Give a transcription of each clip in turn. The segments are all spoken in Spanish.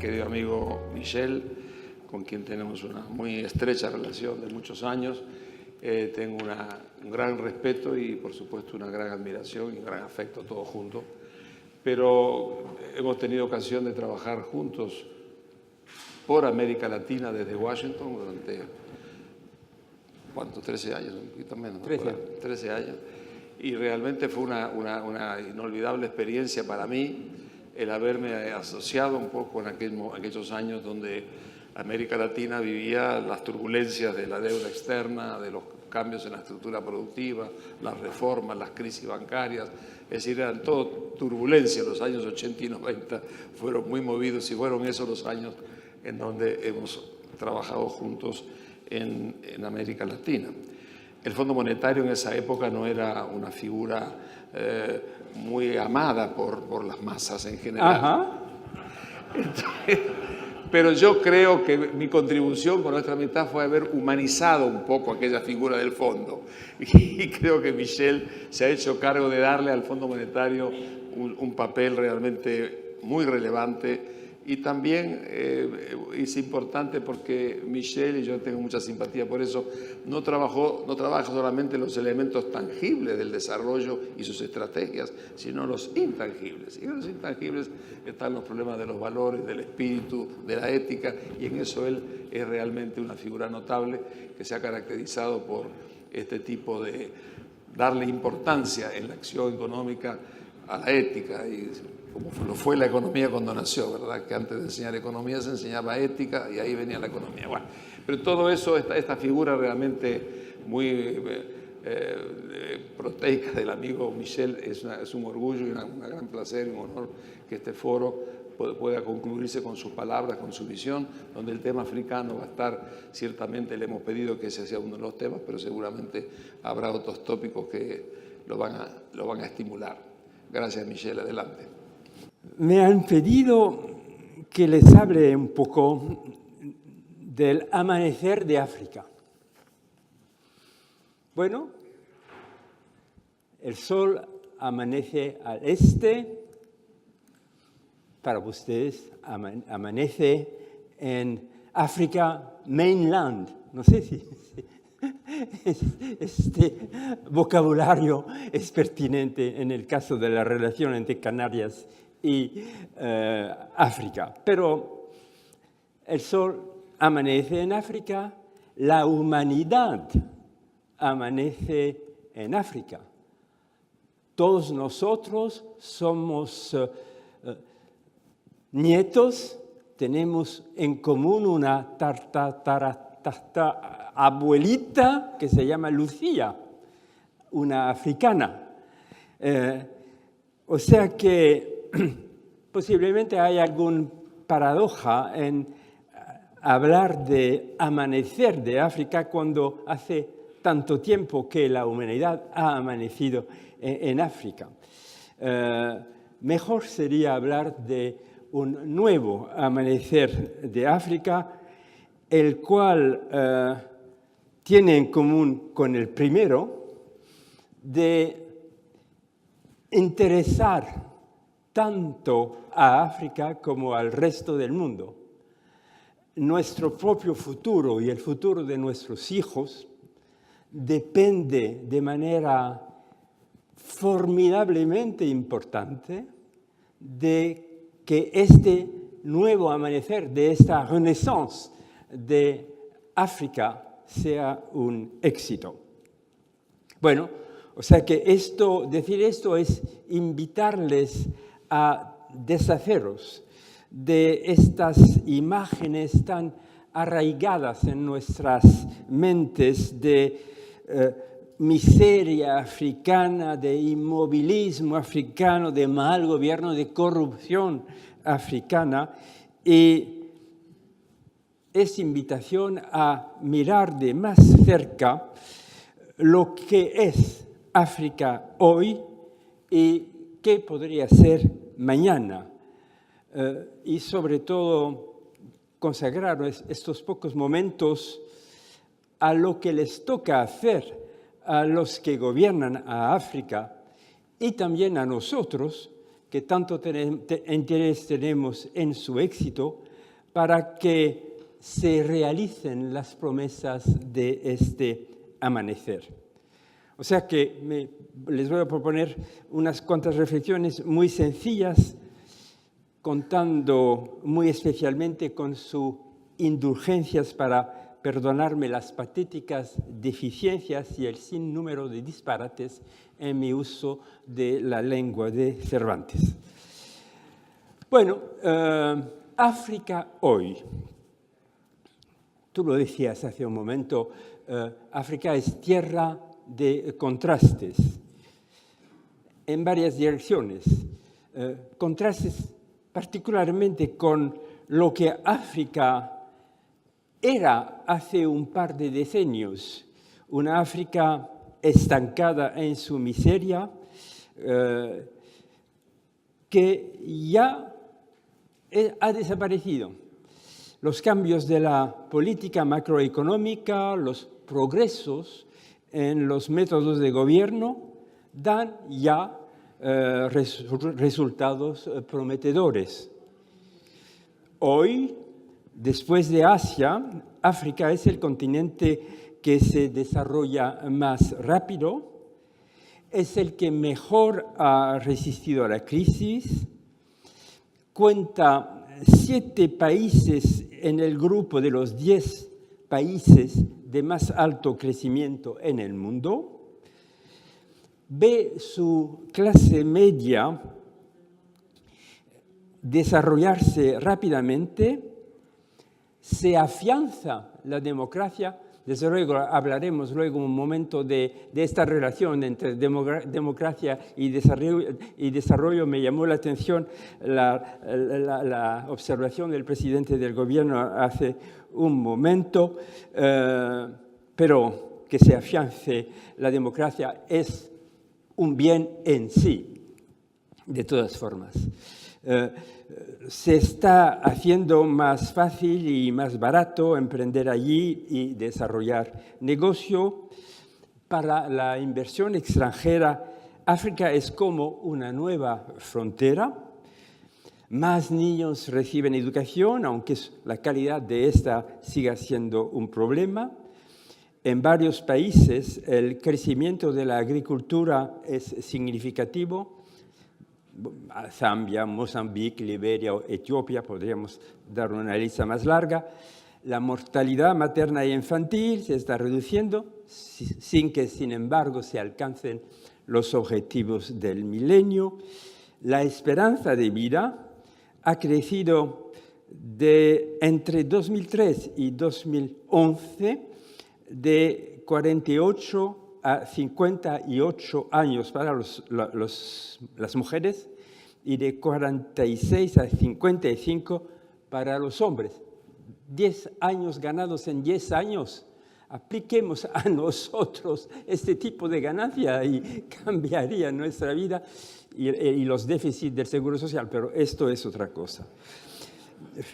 querido amigo Michel, con quien tenemos una muy estrecha relación de muchos años. Tengo un gran respeto y, por supuesto, una gran admiración y un gran afecto todos juntos. Pero hemos tenido ocasión de trabajar juntos por América Latina desde Washington durante, ¿cuánto? 13 años, un poquito menos, ¿no? 13 años. Y realmente fue una inolvidable experiencia para mí el haberme asociado un poco en aquellos años donde América Latina vivía las turbulencias de la deuda externa, de los cambios en la estructura productiva, las reformas, las crisis bancarias. Es decir, eran todo turbulencia. Los años 80 y 90 fueron muy movidos y fueron esos los años en donde hemos trabajado juntos en América Latina. El Fondo Monetario en esa época no era una figura muy amada por las masas en general. Ajá. Entonces, pero yo creo que mi contribución con nuestra amistad fue haber humanizado un poco aquella figura del fondo. Y creo que Michel se ha hecho cargo de darle al Fondo Monetario un papel realmente muy relevante. Y también es importante porque Michel, y yo tengo mucha simpatía por eso, no trabaja solamente los elementos tangibles del desarrollo y sus estrategias, sino los intangibles. Y en los intangibles están los problemas de los valores, del espíritu, de la ética, y en eso él es realmente una figura notable que se ha caracterizado por este tipo de darle importancia en la acción económica a la ética, y como lo fue la economía cuando nació, ¿verdad? Que antes de enseñar economía se enseñaba ética y ahí venía la economía. Bueno, pero todo eso, esta figura realmente muy proteica del amigo Michel es un orgullo y un gran placer y un honor que este foro pueda concluirse con sus palabras, con su visión, donde el tema africano va a estar, ciertamente le hemos pedido que ese sea uno de los temas, pero seguramente habrá otros tópicos que lo van a estimular. Gracias, Michel, adelante. Me han pedido que les hable un poco del amanecer de África. Bueno, el sol amanece al este, para ustedes amanece en África mainland. No sé si este vocabulario es pertinente en el caso de la relación entre Canarias y África. Pero el sol amanece en África, la humanidad amanece en África. Todos nosotros somos nietos, tenemos en común una abuelita que se llama Lucía, una africana. O sea que posiblemente hay alguna paradoja en hablar de amanecer de África cuando hace tanto tiempo que la humanidad ha amanecido en África. Mejor sería hablar de un nuevo amanecer de África, el cual tiene en común con el primero de interesar tanto a África como al resto del mundo. Nuestro propio futuro y el futuro de nuestros hijos depende de manera formidablemente importante de que este nuevo amanecer, de esta renaissance de África sea un éxito. Bueno, o sea que decir esto es invitarles a deshaceros de estas imágenes tan arraigadas en nuestras mentes de miseria africana, de inmovilismo africano, de mal gobierno, de corrupción africana, y es invitación a mirar de más cerca lo que es África hoy y qué podría ser mañana. Y sobre todo consagrar estos pocos momentos a lo que les toca hacer a los que gobiernan a África y también a nosotros, que tanto interés tenemos en su éxito, para que se realicen las promesas de este amanecer. O sea que les voy a proponer unas cuantas reflexiones muy sencillas, contando muy especialmente con sus indulgencias para perdonarme las patéticas deficiencias y el sinnúmero de disparates en mi uso de la lengua de Cervantes. Bueno, África hoy. Tú lo decías hace un momento, África es tierra de contrastes en varias direcciones. Contrastes particularmente con lo que África era hace un par de decenios, una África estancada en su miseria, que ya ha desaparecido. Los cambios de la política macroeconómica, los progresos en los métodos de gobierno dan ya resultados prometedores. Hoy, después de Asia, África es el continente que se desarrolla más rápido, es el que mejor ha resistido a la crisis, cuenta 7 países en el grupo de los 10 países de más alto crecimiento en el mundo, ve su clase media desarrollarse rápidamente, se afianza la democracia. Desde luego hablaremos luego un momento de esta relación entre democracia y desarrollo. Me llamó la atención la observación del presidente del gobierno hace un momento, pero que se afiance la democracia es un bien en sí, de todas formas. Se está haciendo más fácil y más barato emprender allí y desarrollar negocio. Para la inversión extranjera, África es como una nueva frontera. Más niños reciben educación, aunque la calidad de esta siga siendo un problema. En varios países el crecimiento de la agricultura es significativo. Zambia, Mozambique, Liberia, Etiopía, podríamos dar una lista más larga. La mortalidad materna e infantil se está reduciendo sin que, sin embargo, se alcancen los objetivos del milenio. La esperanza de vida ha crecido entre 2003 y 2011 de 48 a 58 años para las mujeres y de 46 a 55 para los hombres. 10 años ganados en 10 años. Apliquemos a nosotros este tipo de ganancia y cambiaría nuestra vida y los déficits del Seguro Social, pero esto es otra cosa.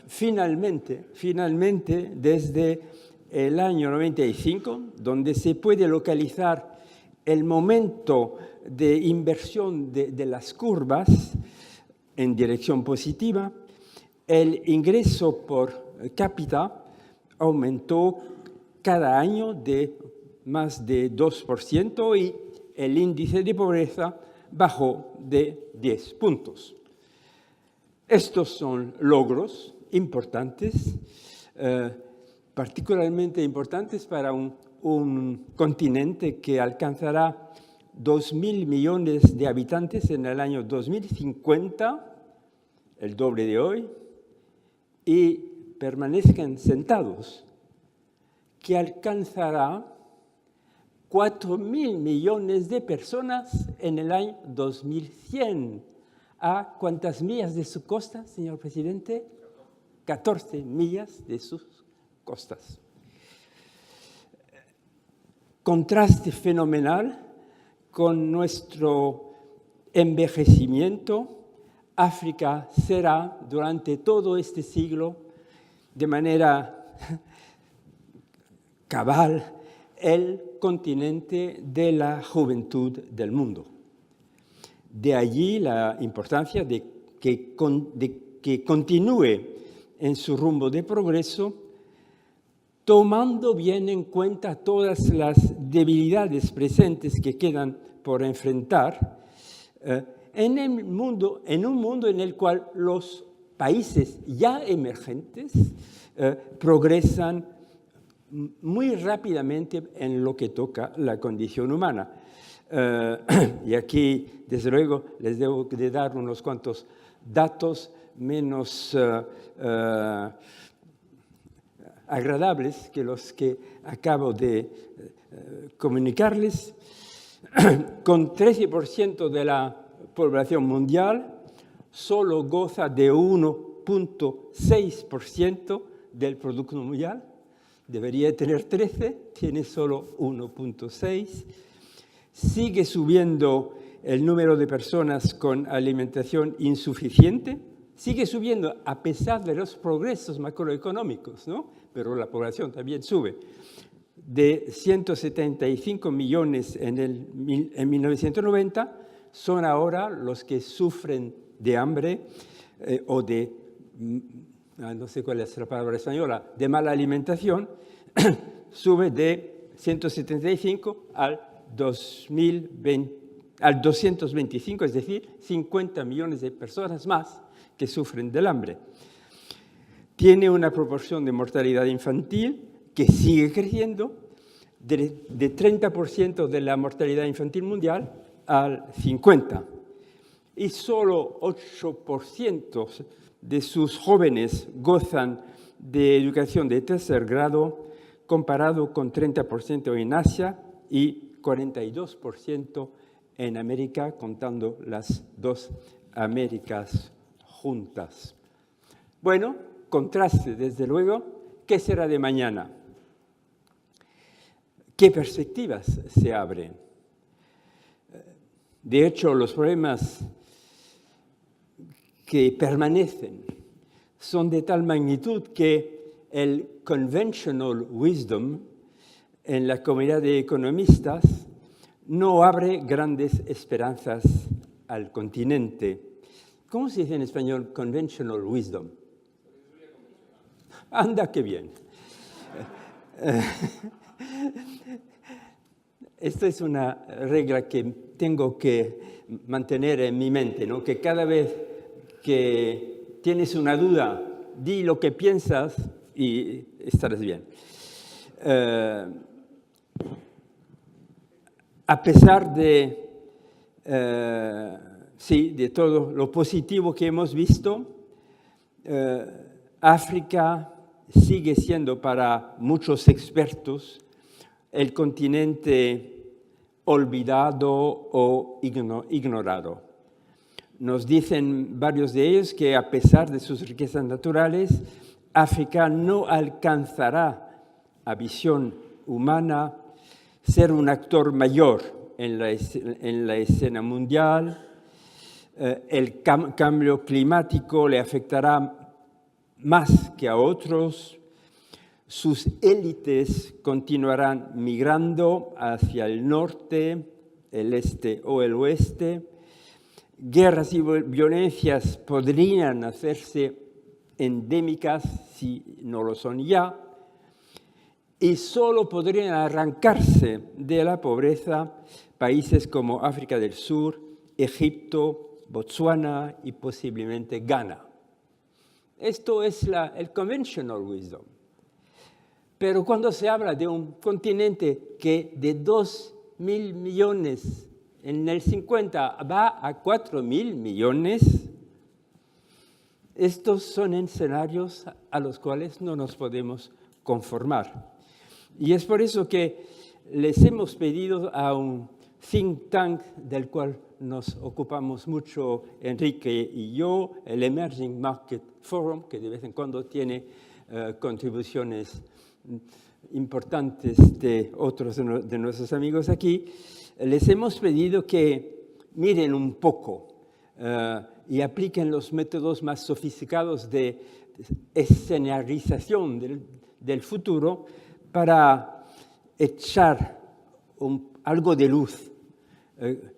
Finalmente, desde el año 95, donde se puede localizar el momento de inversión de las curvas en dirección positiva, el ingreso por cápita aumentó cada año de más de 2% y el índice de pobreza bajó de 10 puntos. Estos son logros importantes, particularmente importantes para un continente que alcanzará 2.000 millones de habitantes en el año 2050, el doble de hoy, y permanezcan sentados, que alcanzará 4.000 millones de personas en el año 2100. ¿A cuántas millas de su costa, señor presidente? 14 millas de sus costas. Contraste fenomenal con nuestro envejecimiento. África será durante todo este siglo, de manera cabal, el continente de la juventud del mundo. De allí la importancia de que continúe en su rumbo de progreso, tomando bien en cuenta todas las debilidades presentes que quedan por enfrentar, en un mundo en el cual los países ya emergentes progresan muy rápidamente en lo que toca la condición humana. Y aquí, desde luego, les debo de dar unos cuantos datos menos agradables que los que acabo de comunicarles. Con 13% de la población mundial, solo goza de 1.6% del Producto Mundial. Debería tener 13, tiene solo 1.6. Sigue subiendo el número de personas con alimentación insuficiente. Sigue subiendo a pesar de los progresos macroeconómicos, ¿no? Pero la población también sube. De 175 millones en 1990, son ahora los que sufren de hambre o de, no sé cuál es la palabra española, de mala alimentación, sube de 175 al 225, es decir, 50 millones de personas más que sufren del hambre. Tiene una proporción de mortalidad infantil que sigue creciendo de 30% de la mortalidad infantil mundial al 50%. Y solo 8% de sus jóvenes gozan de educación de tercer grado, comparado con 30% en Asia y 42% en América, contando las dos Américas juntas. Bueno, contraste, desde luego. ¿Qué será de mañana? ¿Qué perspectivas se abren? De hecho, los problemas que permanecen son de tal magnitud que el conventional wisdom en la comunidad de economistas no abre grandes esperanzas al continente. ¿Cómo se dice en español conventional wisdom? Anda, qué bien. Esta es una regla que tengo que mantener en mi mente, ¿no? Que cada vez que tienes una duda, di lo que piensas y estarás bien. A pesar de todo lo positivo que hemos visto, África sigue siendo para muchos expertos el continente olvidado o ignorado. Nos dicen varios de ellos que a pesar de sus riquezas naturales, África no alcanzará a visión humana ser un actor mayor en la escena mundial. El cambio climático le afectará más que a otros. Sus élites continuarán migrando hacia el norte, el este o el oeste. Guerras y violencias podrían hacerse endémicas si no lo son ya, y solo podrían arrancarse de la pobreza países como África del Sur, Egipto, Botsuana y posiblemente Ghana. Esto es el conventional wisdom. Pero cuando se habla de un continente que de 2.000 millones en el 50 va a 4.000 millones, estos son escenarios a los cuales no nos podemos conformar. Y es por eso que les hemos pedido a un think tank del cual nos ocupamos mucho Enrique y yo, el Emerging Market Forum, que de vez en cuando tiene contribuciones importantes de otros de nuestros amigos aquí, les hemos pedido que miren un poco y apliquen los métodos más sofisticados de escenarización del futuro para echar algo de luz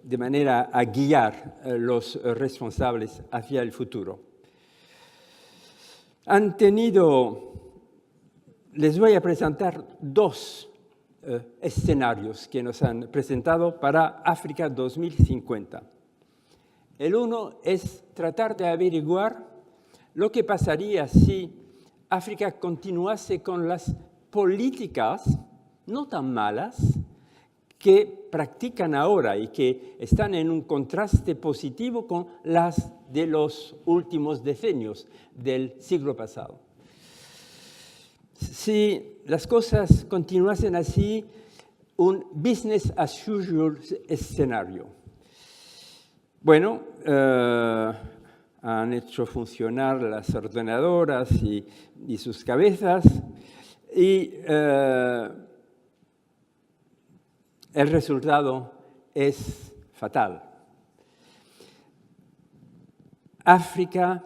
de manera a guiar los responsables hacia el futuro. les voy a presentar dos escenarios que nos han presentado para África 2050. El uno es tratar de averiguar lo que pasaría si África continuase con las políticas no tan malas que practican ahora y que están en un contraste positivo con las de los últimos decenios del siglo pasado. Si las cosas continuasen así, un business as usual escenario. Bueno, han hecho funcionar las ordenadoras y sus cabezas y el resultado es fatal. África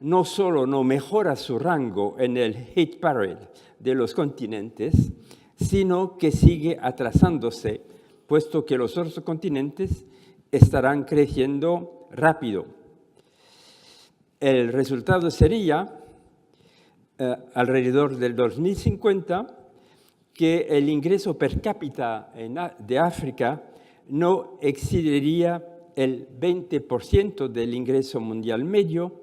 no solo no mejora su rango en el hit parade de los continentes, sino que sigue atrasándose, puesto que los otros continentes estarán creciendo rápido. El resultado sería, alrededor del 2050, que el ingreso per cápita de África no excedería el 20% del ingreso mundial medio.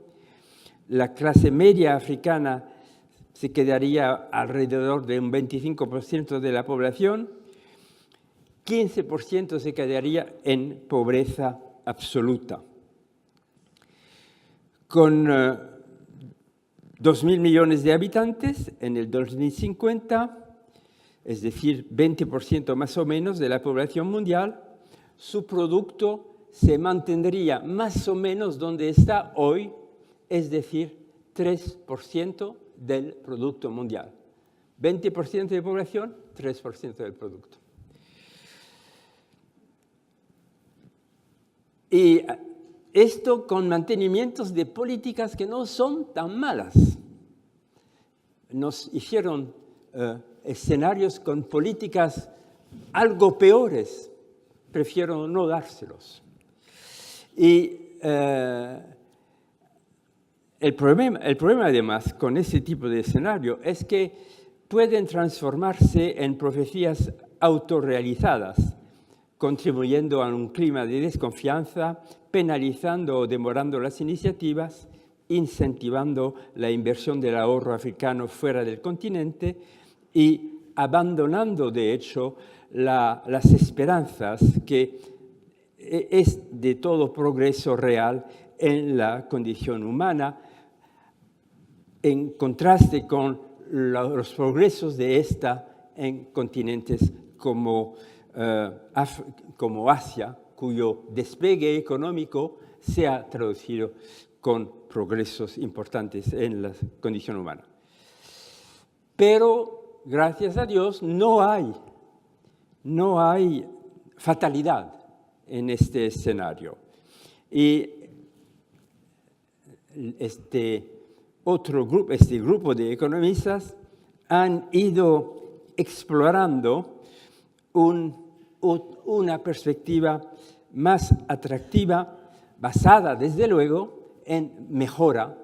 La clase media africana se quedaría alrededor de un 25% de la población, 15% se quedaría en pobreza absoluta. Con 2.000 millones de habitantes en el 2050, es decir, 20% más o menos de la población mundial, su producto se mantendría más o menos donde está hoy, es decir, 3% del producto mundial. 20% de población, 3% del producto. Y esto con mantenimientos de políticas que no son tan malas. Nos hicieron escenarios con políticas algo peores. Prefiero no dárselos. Y el problema además con ese tipo de escenario es que pueden transformarse en profecías autorrealizadas, contribuyendo a un clima de desconfianza, penalizando o demorando las iniciativas, incentivando la inversión del ahorro africano fuera del continente y abandonando, de hecho, las esperanzas que es de todo progreso real en la condición humana, en contraste con los progresos de esta en continentes como Asia, cuyo despegue económico se ha traducido con progresos importantes en la condición humana. Pero, gracias a Dios, no hay fatalidad en este escenario. Y este grupo de economistas han ido explorando una perspectiva más atractiva, basada, desde luego, en mejora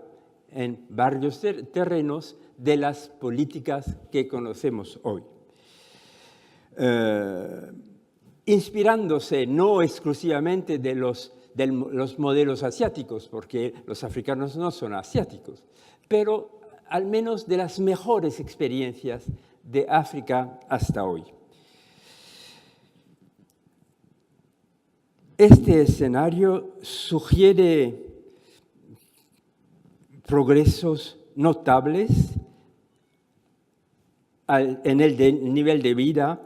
en varios terrenos de las políticas que conocemos hoy. Inspirándose no exclusivamente de los modelos asiáticos, porque los africanos no son asiáticos, pero al menos de las mejores experiencias de África hasta hoy. Este escenario sugiere progresos notables en el nivel de vida,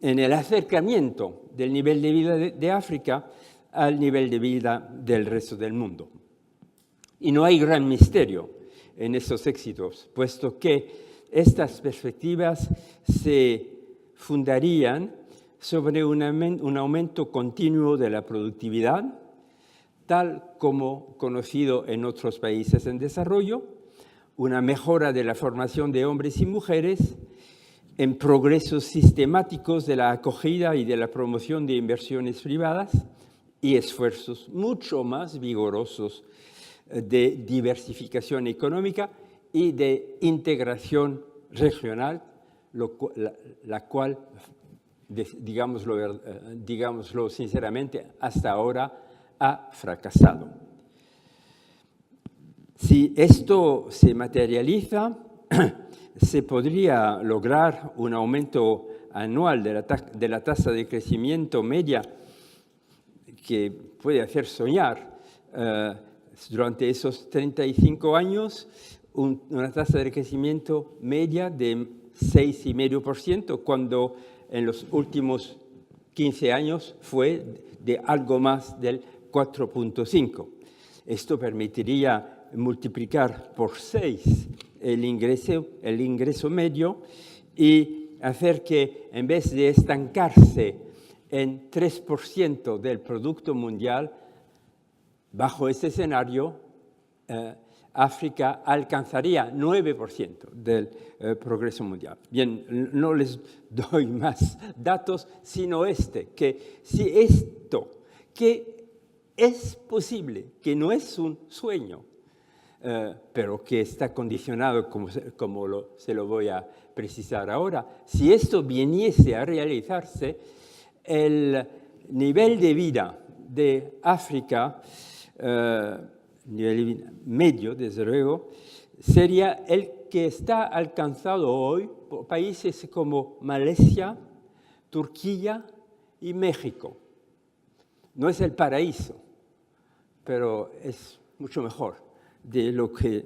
en el acercamiento del nivel de vida de África al nivel de vida del resto del mundo. Y no hay gran misterio en estos éxitos, puesto que estas perspectivas se fundarían sobre un aumento continuo de la productividad, tal como conocido en otros países en desarrollo, una mejora de la formación de hombres y mujeres, en progresos sistemáticos de la acogida y de la promoción de inversiones privadas y esfuerzos mucho más vigorosos de diversificación económica y de integración regional, la cual, digámoslo sinceramente, hasta ahora ha fracasado. Si esto se materializa, se podría lograr un aumento anual de la tasa de crecimiento media que puede hacer soñar durante esos 35 años, una tasa de crecimiento media de 6,5%, cuando en los últimos 15 años fue de algo más del 4,5%. Esto permitiría multiplicar por 6 el ingreso medio y hacer que, en vez de estancarse en 3% del Producto Mundial, bajo este escenario, África alcanzaría 9% del progreso mundial. Bien, no les doy más datos, sino que si esto, que es posible, que no es un sueño, pero que está condicionado, se lo voy a precisar ahora, si esto viniese a realizarse, el nivel de vida de África, nivel medio, desde luego, sería el que está alcanzado hoy por países como Malasia, Turquía y México. No es el paraíso, pero es mucho mejor de lo que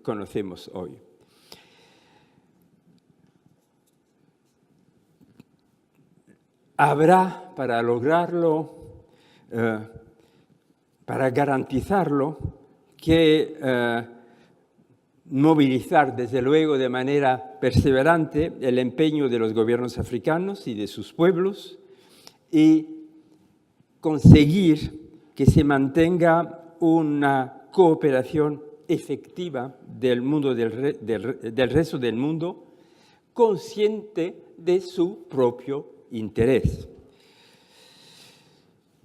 conocemos hoy. Habrá, para lograrlo, para garantizarlo, que movilizar, desde luego, de manera perseverante el empeño de los gobiernos africanos y de sus pueblos y conseguir que se mantenga una cooperación efectiva del mundo del resto del mundo, consciente de su propio interés.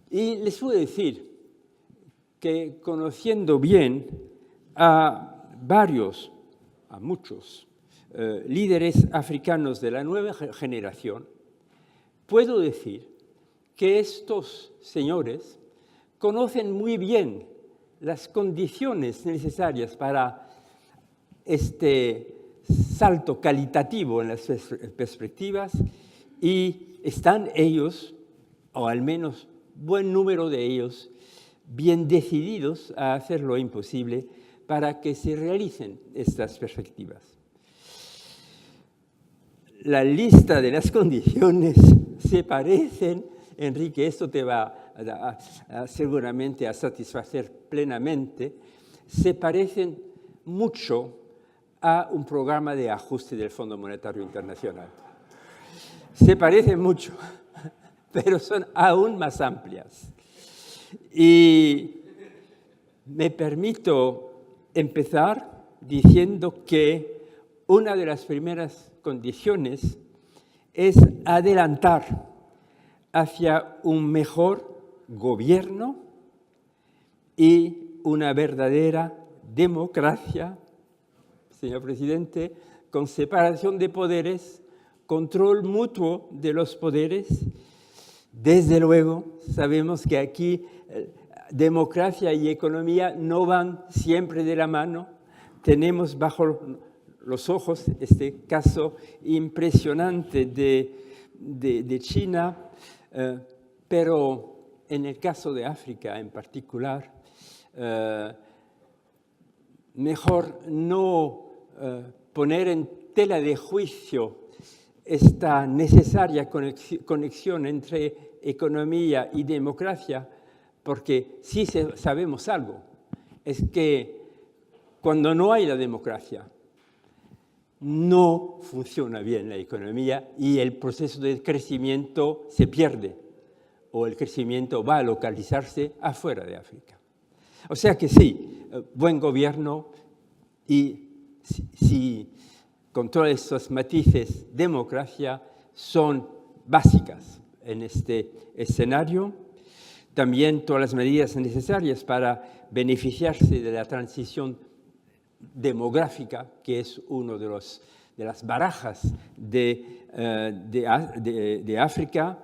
Y les puedo decir que, conociendo bien a muchos líderes africanos de la nueva generación, puedo decir que estos señores conocen muy bien las condiciones necesarias para este salto calitativo en las perspectivas y están ellos, o al menos buen número de ellos, bien decididos a hacer lo imposible para que se realicen estas perspectivas. La lista de las condiciones se parecen, Enrique, esto te va seguramente a satisfacer plenamente, se parecen mucho a un programa de ajuste del Fondo Monetario Internacional. Se parecen mucho, pero son aún más amplias. Y me permito empezar diciendo que una de las primeras condiciones es adelantar hacia un mejor gobierno y una verdadera democracia, señor presidente, con separación de poderes, control mutuo de los poderes. Desde luego, sabemos que aquí democracia y economía no van siempre de la mano. Tenemos bajo los ojos este caso impresionante de China, pero en el caso de África en particular, mejor no poner en tela de juicio esta necesaria conexión entre economía y democracia, porque sí sabemos algo, es que cuando no hay la democracia, no funciona bien la economía y el proceso de crecimiento se pierde, o el crecimiento va a localizarse afuera de África. O sea que sí, buen gobierno y si con todos estos matices, democracia, son básicas en este escenario. También todas las medidas necesarias para beneficiarse de la transición demográfica, que es uno de las barajas de África,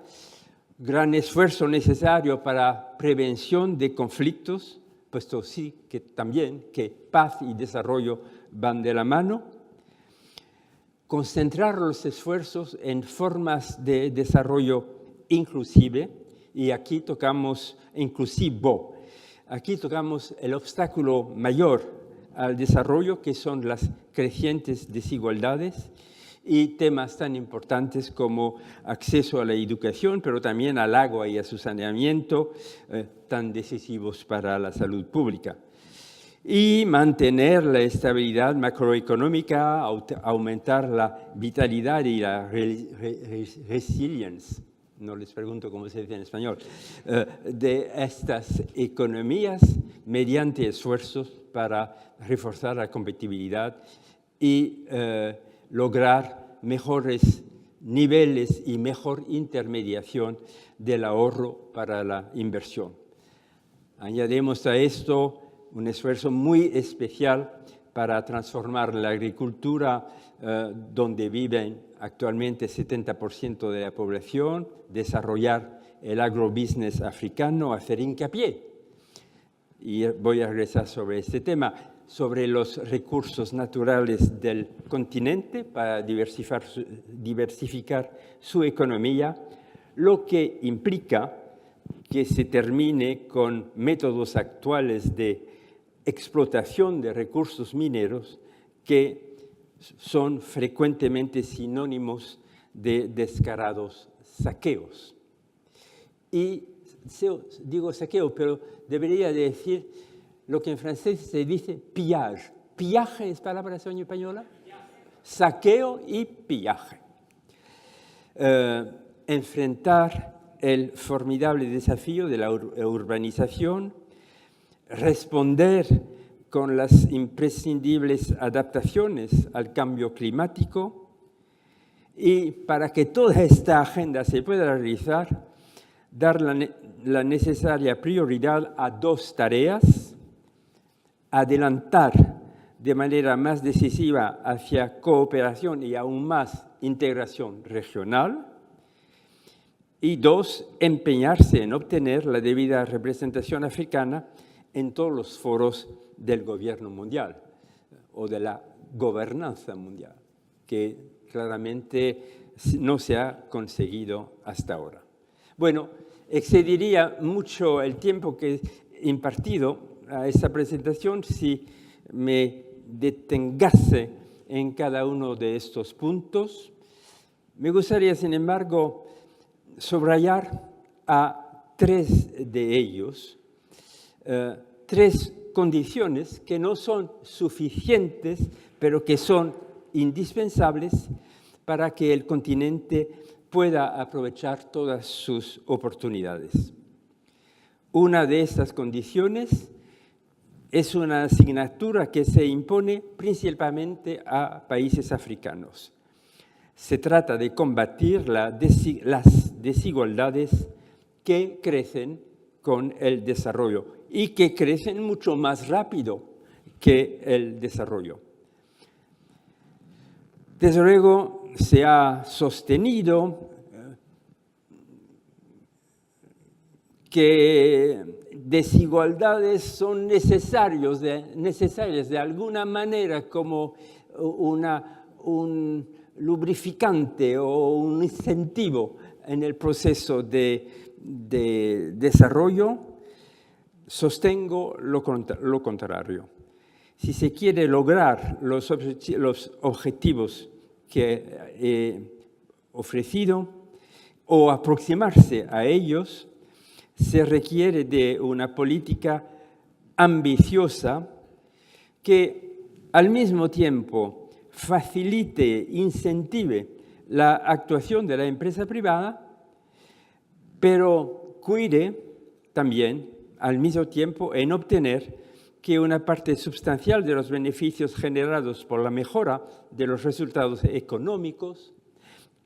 gran esfuerzo necesario para prevención de conflictos, puesto sí que también que paz y desarrollo van de la mano, concentrar los esfuerzos en formas de desarrollo inclusive, y aquí tocamos inclusivo. Aquí tocamos el obstáculo mayor al desarrollo, que son las crecientes desigualdades y temas tan importantes como acceso a la educación, pero también al agua y a su saneamiento, tan decisivos para la salud pública. Y mantener la estabilidad macroeconómica, aumentar la vitalidad y la resilience, no les pregunto cómo se dice en español, de estas economías mediante esfuerzos para reforzar la competitividad y lograr mejores niveles y mejor intermediación del ahorro para la inversión. Añadimos a esto un esfuerzo muy especial para transformar la agricultura donde viven actualmente 70% de la población, desarrollar el agrobusiness africano, hacer hincapié. Y voy a regresar sobre este tema, sobre los recursos naturales del continente para diversificar su economía, lo que implica que se termine con métodos actuales de explotación de recursos mineros que son frecuentemente sinónimos de descarados saqueos. Y digo saqueo, pero debería decir lo que en francés se dice pillage. ¿Pillaje es palabra española? Saqueo y pillaje. Enfrentar el formidable desafío de la urbanización, responder con las imprescindibles adaptaciones al cambio climático y para que toda esta agenda se pueda realizar, dar la necesaria prioridad a dos tareas: adelantar de manera más decisiva hacia cooperación y aún más integración regional, y dos, empeñarse en obtener la debida representación africana en todos los foros del gobierno mundial o de la gobernanza mundial, que claramente no se ha conseguido hasta ahora. Bueno, excediría mucho el tiempo que he impartido a esta presentación si me detengase en cada uno de estos puntos. Me gustaría, sin embargo, subrayar a tres de ellos, tres condiciones que no son suficientes, pero que son indispensables para que el continente pueda aprovechar todas sus oportunidades. Una de estas condiciones es una asignatura que se impone principalmente a países africanos. Se trata de combatir las desigualdades que crecen con el desarrollo y que crecen mucho más rápido que el desarrollo. Desde luego, se ha sostenido que desigualdades son necesarias de alguna manera como un lubrificante o un incentivo en el proceso de desarrollo. Sostengo lo contrario. Si se quiere lograr los objetivos que he ofrecido o aproximarse a ellos, se requiere de una política ambiciosa que al mismo tiempo facilite, incentive la actuación de la empresa privada, pero cuide también al mismo tiempo en obtener que una parte sustancial de los beneficios generados por la mejora de los resultados económicos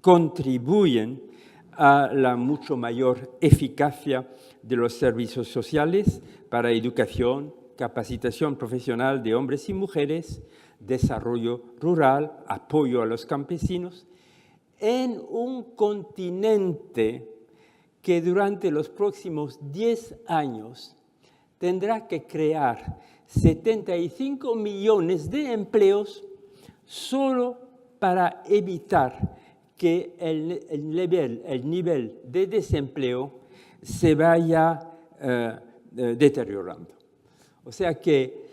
contribuyen a la mucho mayor eficacia de los servicios sociales para educación, capacitación profesional de hombres y mujeres, desarrollo rural, apoyo a los campesinos, en un continente que durante los próximos 10 años tendrá que crear 75 millones de empleos solo para evitar que el nivel de desempleo se vaya deteriorando. O sea que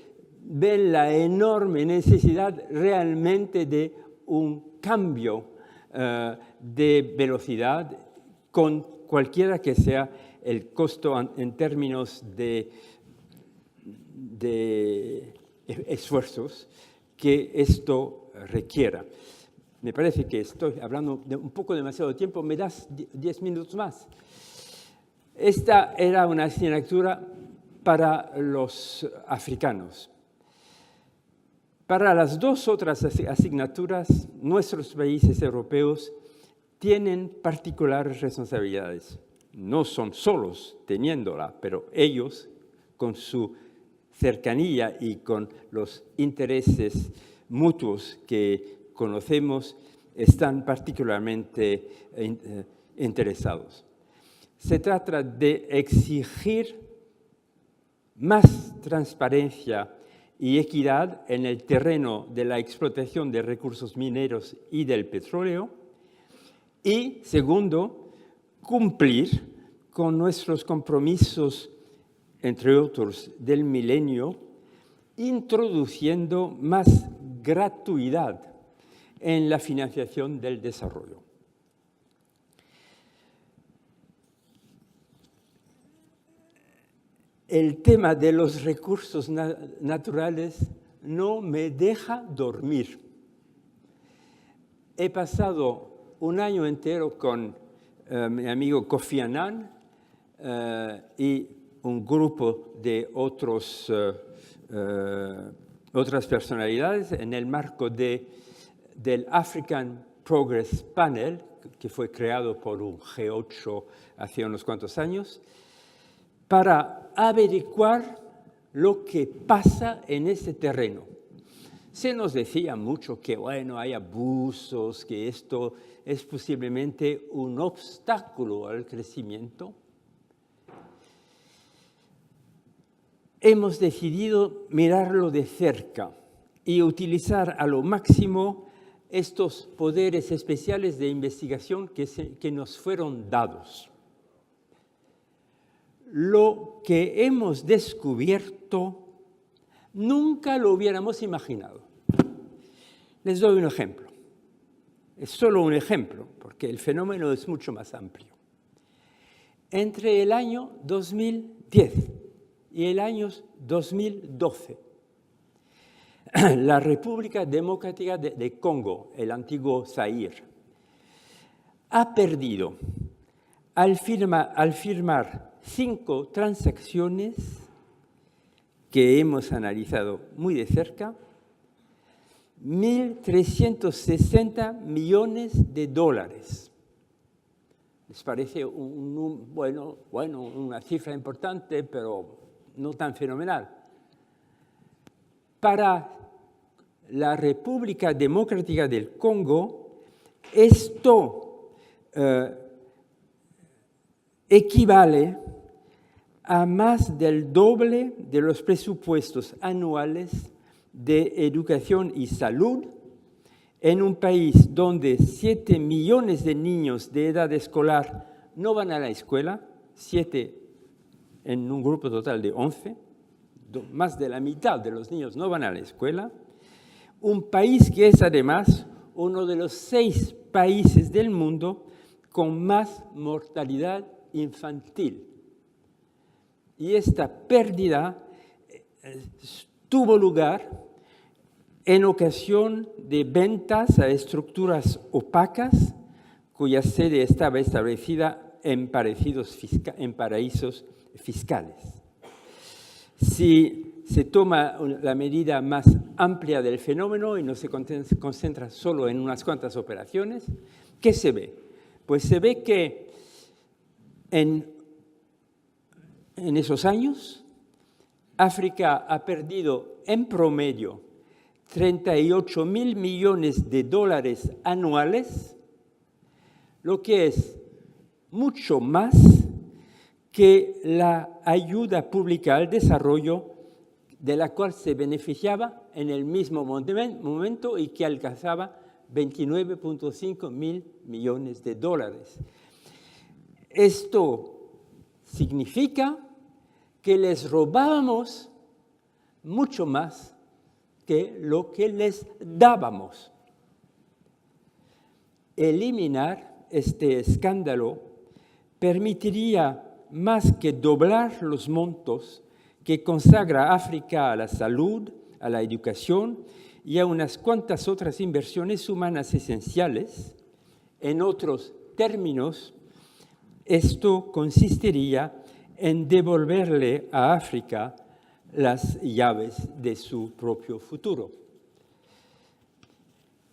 ven la enorme necesidad realmente de un cambio de velocidad con cualquiera que sea el costo en términos de esfuerzos que esto requiera. Me parece que estoy hablando de un poco demasiado tiempo. ¿Me das 10 minutos más? Esta era una asignatura para los africanos. Para las dos otras asignaturas, nuestros países europeos tienen particulares responsabilidades. No son solos teniéndola, pero ellos, con su cercanía y con los intereses mutuos que conocemos, están particularmente interesados. Se trata de exigir más transparencia y equidad en el terreno de la explotación de recursos mineros y del petróleo. Y, segundo, cumplir con nuestros compromisos, entre otros, del milenio, introduciendo más gratuidad en la financiación del desarrollo. El tema de los recursos naturales no me deja dormir. He pasado un año entero con mi amigo Kofi Annan y un grupo de otras personalidades en el marco del African Progress Panel, que fue creado por un G8 hace unos cuantos años, para averiguar lo que pasa en ese terreno. Se nos decía mucho que, bueno, hay abusos, que esto es posiblemente un obstáculo al crecimiento. Hemos decidido mirarlo de cerca y utilizar a lo máximo estos poderes especiales de investigación que nos fueron dados. Lo que hemos descubierto nunca lo hubiéramos imaginado. Les doy un ejemplo. Es solo un ejemplo, porque el fenómeno es mucho más amplio. Entre el año 2010 y el año 2012, la República Democrática de Congo, el antiguo Zaire, ha perdido, al firmar 5 transacciones que hemos analizado muy de cerca, 1.360 millones de dólares. ¿Les parece una cifra importante, pero no tan fenomenal? Para la República Democrática del Congo, esto equivale a más del doble de los presupuestos anuales de educación y salud en un país donde 7 millones de niños de edad escolar no van a la escuela, 7 en un grupo total de 11, más de la mitad de los niños no van a la escuela, un país que es además uno de los 6 países del mundo con más mortalidad infantil. Y esta pérdida tuvo lugar en ocasión de ventas a estructuras opacas cuya sede estaba establecida en paraísos fiscales. Si se toma la medida más amplia del fenómeno y no se concentra solo en unas cuantas operaciones, ¿qué se ve? Pues se ve que en esos años África ha perdido en promedio 38.000 millones de dólares anuales, lo que es mucho más que la ayuda pública al desarrollo de la cual se beneficiaba en el mismo momento y que alcanzaba 29.5 mil millones de dólares. Esto significa que les robábamos mucho más que lo que les dábamos. Eliminar este escándalo permitiría más que doblar los montos que consagra África a la salud, a la educación y a unas cuantas otras inversiones humanas esenciales. En otros términos, esto consistiría en devolverle a África las llaves de su propio futuro.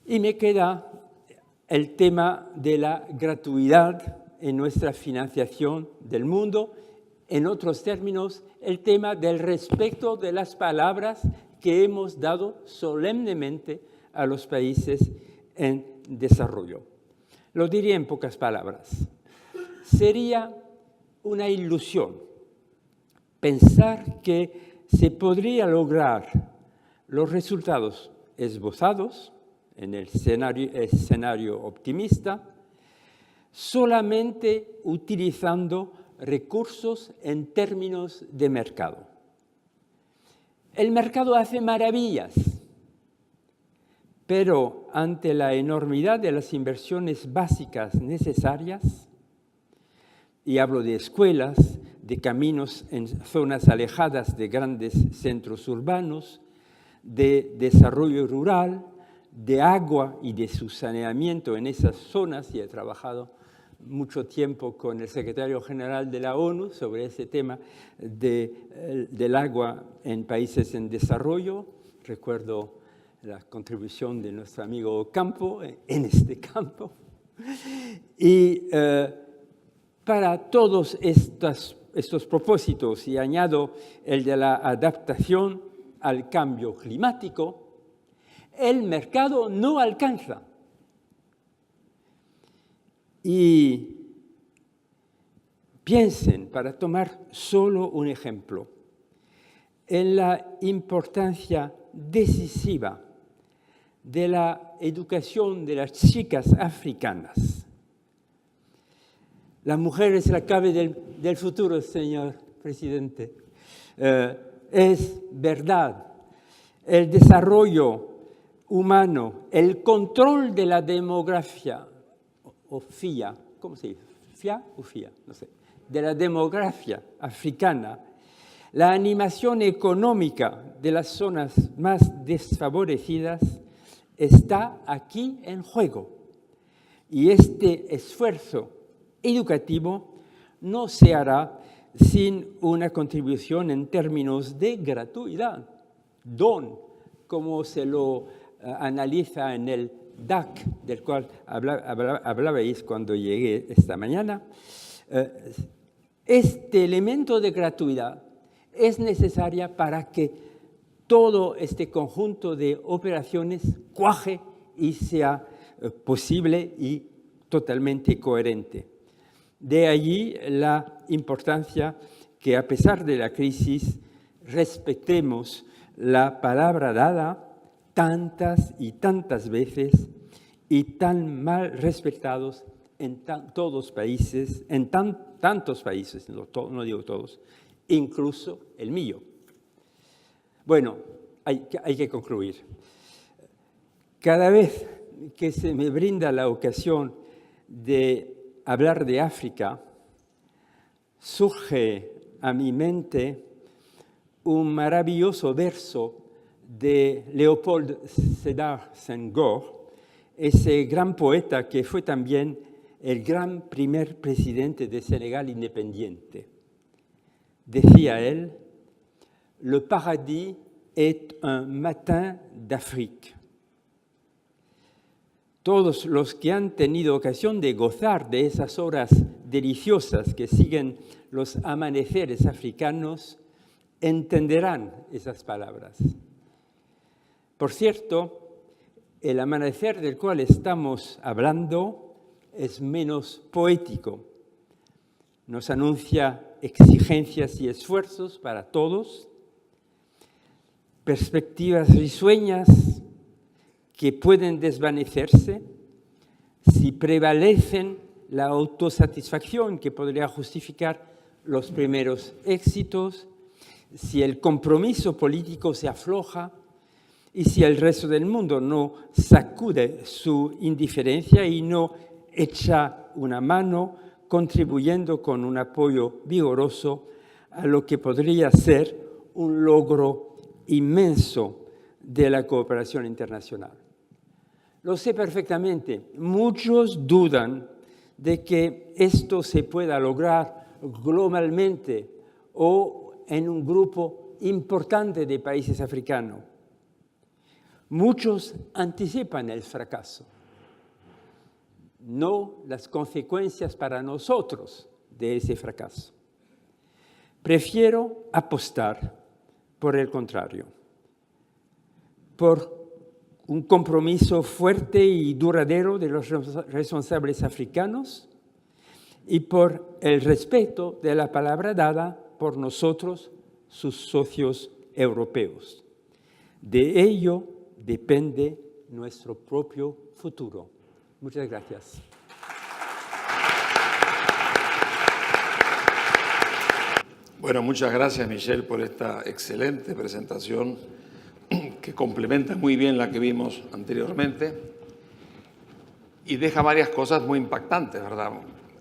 Y me queda el tema de la gratuidad en nuestra financiación del mundo. En otros términos, el tema del respeto de las palabras que hemos dado solemnemente a los países en desarrollo. Lo diría en pocas palabras. Sería una ilusión pensar que se podría lograr los resultados esbozados en el escenario optimista solamente utilizando recursos en términos de mercado. El mercado hace maravillas, pero ante la enormidad de las inversiones básicas necesarias, y hablo de escuelas, de caminos en zonas alejadas de grandes centros urbanos, de desarrollo rural, de agua y de su saneamiento en esas zonas, y he trabajado mucho tiempo con el secretario general de la ONU sobre ese tema del agua en países en desarrollo. Recuerdo la contribución de nuestro amigo Ocampo en este campo. Y para todos estos propósitos, y añado el de la adaptación al cambio climático, el mercado no alcanza. Y piensen, para tomar solo un ejemplo, en la importancia decisiva de la educación de las chicas africanas. La mujer es la clave del futuro, señor presidente. Es verdad. El desarrollo humano, el control de la demografía, o FIA, ¿cómo se dice? ¿FIA o FIA? No sé. De la demografía africana, la animación económica de las zonas más desfavorecidas está aquí en juego. Y este esfuerzo educativo no se hará sin una contribución en términos de gratuidad, don, como se lo analiza en el DAC, del cual hablabais cuando llegué esta mañana. Este elemento de gratuidad es necesaria para que todo este conjunto de operaciones cuaje y sea posible y totalmente coherente. De allí la importancia que, a pesar de la crisis, respetemos la palabra dada tantas y tantas veces y tan mal respetados en tantos países, no digo todos, incluso el mío. Bueno, hay que concluir. Cada vez que se me brinda la ocasión de hablar de África, surge a mi mente un maravilloso verso de Léopold Sédar Senghor, ese gran poeta que fue también el gran primer presidente de Senegal independiente. Decía él: «Le paradis est un matin d'Afrique». Todos los que han tenido ocasión de gozar de esas horas deliciosas que siguen los amaneceres africanos entenderán esas palabras. Por cierto, el amanecer del cual estamos hablando es menos poético. Nos anuncia exigencias y esfuerzos para todos, perspectivas risueñas que pueden desvanecerse si prevalecen la autosatisfacción que podría justificar los primeros éxitos, si el compromiso político se afloja y si el resto del mundo no sacude su indiferencia y no echa una mano contribuyendo con un apoyo vigoroso a lo que podría ser un logro inmenso de la cooperación internacional. Lo sé perfectamente, muchos dudan de que esto se pueda lograr globalmente o en un grupo importante de países africanos. Muchos anticipan el fracaso, no las consecuencias para nosotros de ese fracaso. Prefiero apostar por el contrario, por un compromiso fuerte y duradero de los responsables africanos y por el respeto de la palabra dada por nosotros, sus socios europeos. De ello depende nuestro propio futuro. Muchas gracias. Bueno, muchas gracias, Michel, por esta excelente presentación que complementa muy bien la que vimos anteriormente y deja varias cosas muy impactantes, ¿verdad?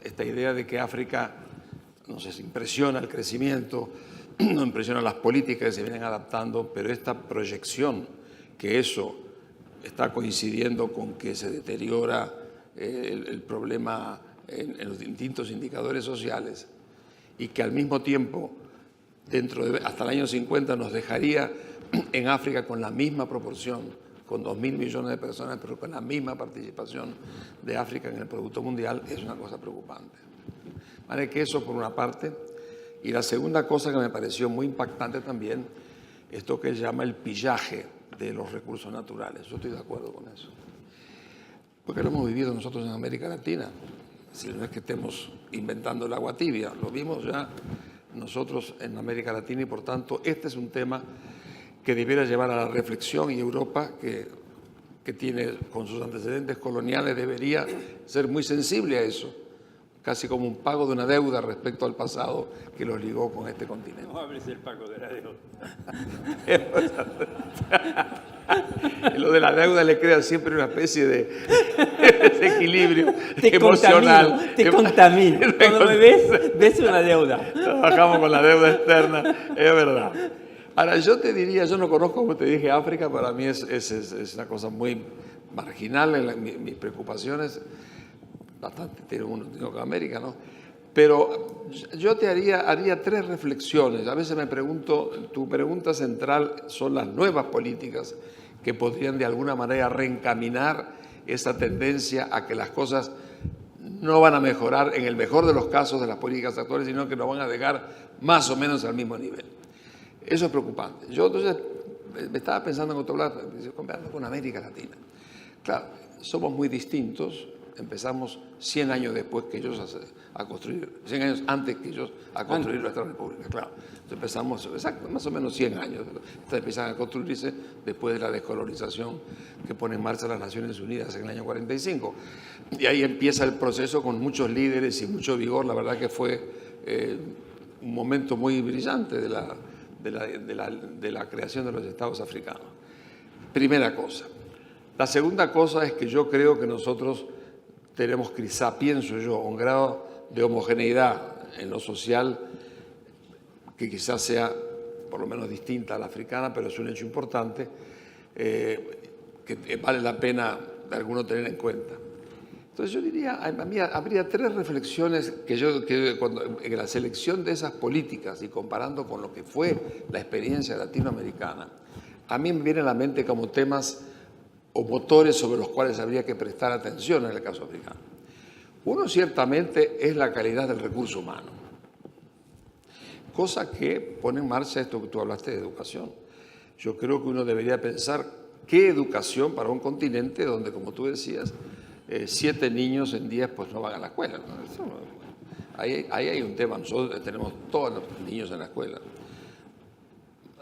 Esta idea de que África nos impresiona el crecimiento, nos impresiona las políticas que se vienen adaptando, pero esta proyección que eso está coincidiendo con que se deteriora el problema en los distintos indicadores sociales y que al mismo tiempo, hasta el año 50, nos dejaría en África con la misma proporción, con 2.000 millones de personas, pero con la misma participación de África en el Producto Mundial, es una cosa preocupante. Vale, que eso por una parte. Y la segunda cosa que me pareció muy impactante también, esto que él llama el pillaje de los recursos naturales. Yo estoy de acuerdo con eso. Porque lo hemos vivido nosotros en América Latina. Si no es que estemos inventando el agua tibia, lo vimos ya nosotros en América Latina y por tanto este es un tema que debiera llevar a la reflexión y Europa, que tiene con sus antecedentes coloniales, debería ser muy sensible a eso, casi como un pago de una deuda respecto al pasado que los ligó con este continente. No hables del pago de la deuda. Lo de la deuda le crea siempre una especie de desequilibrio emocional. Te contamino. Cuando me ves una deuda. Trabajamos con la deuda externa, es verdad. Ahora, yo te diría, yo no conozco, como te dije, África, para mí es una cosa muy marginal en mis preocupaciones, bastante tengo con América, ¿no? Pero yo te haría tres reflexiones. A veces me pregunto, tu pregunta central son las nuevas políticas que podrían de alguna manera reencaminar esa tendencia a que las cosas no van a mejorar en el mejor de los casos de las políticas actuales, sino que nos van a dejar más o menos al mismo nivel. Eso es preocupante. Yo entonces me estaba pensando en otro lado, comparando con América Latina. Claro, somos muy distintos. Empezamos 100 años después que ellos a construir, 100 años antes que ellos a construir nuestra república, claro. Entonces empezamos, exacto, más o menos 100 años. Entonces empiezan a construirse después de la descolonización que pone en marcha las Naciones Unidas en el año 45. Y ahí empieza el proceso con muchos líderes y mucho vigor. La verdad que fue un momento muy brillante de la creación de los estados africanos. Primera cosa. La segunda cosa es que yo creo que nosotros tenemos quizá, pienso yo, un grado de homogeneidad en lo social que quizás sea por lo menos distinta a la africana, pero es un hecho importante que vale la pena de alguno tener en cuenta. Entonces yo diría, a mí habría tres reflexiones que cuando, en la selección de esas políticas y comparando con lo que fue la experiencia latinoamericana, a mí me vienen a la mente como temas o motores sobre los cuales habría que prestar atención en el caso africano. Uno ciertamente es la calidad del recurso humano. cosa que pone en marcha esto que tú hablaste de educación. Yo creo que uno debería pensar qué educación para un continente donde, como tú decías, 7 niños en 10 pues no van a la escuela, ¿no? Ahí hay un tema, nosotros tenemos todos los niños en la escuela.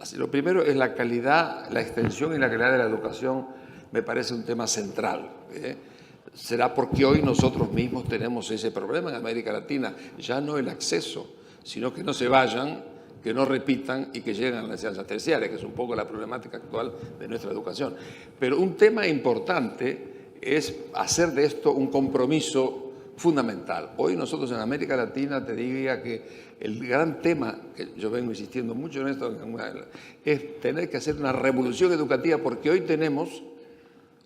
Así, lo primero es la calidad, la extensión y la calidad de la educación, me parece un tema central. Será porque hoy nosotros mismos tenemos ese problema en América Latina, ya no el acceso, sino que no se vayan, que no repitan y que lleguen a las enseñanzas terciarias, que es un poco la problemática actual de nuestra educación. Pero un tema importante es hacer de esto un compromiso fundamental. Hoy nosotros en América Latina te diría que el gran tema, que yo vengo insistiendo mucho en esto, es tener que hacer una revolución educativa, porque hoy tenemos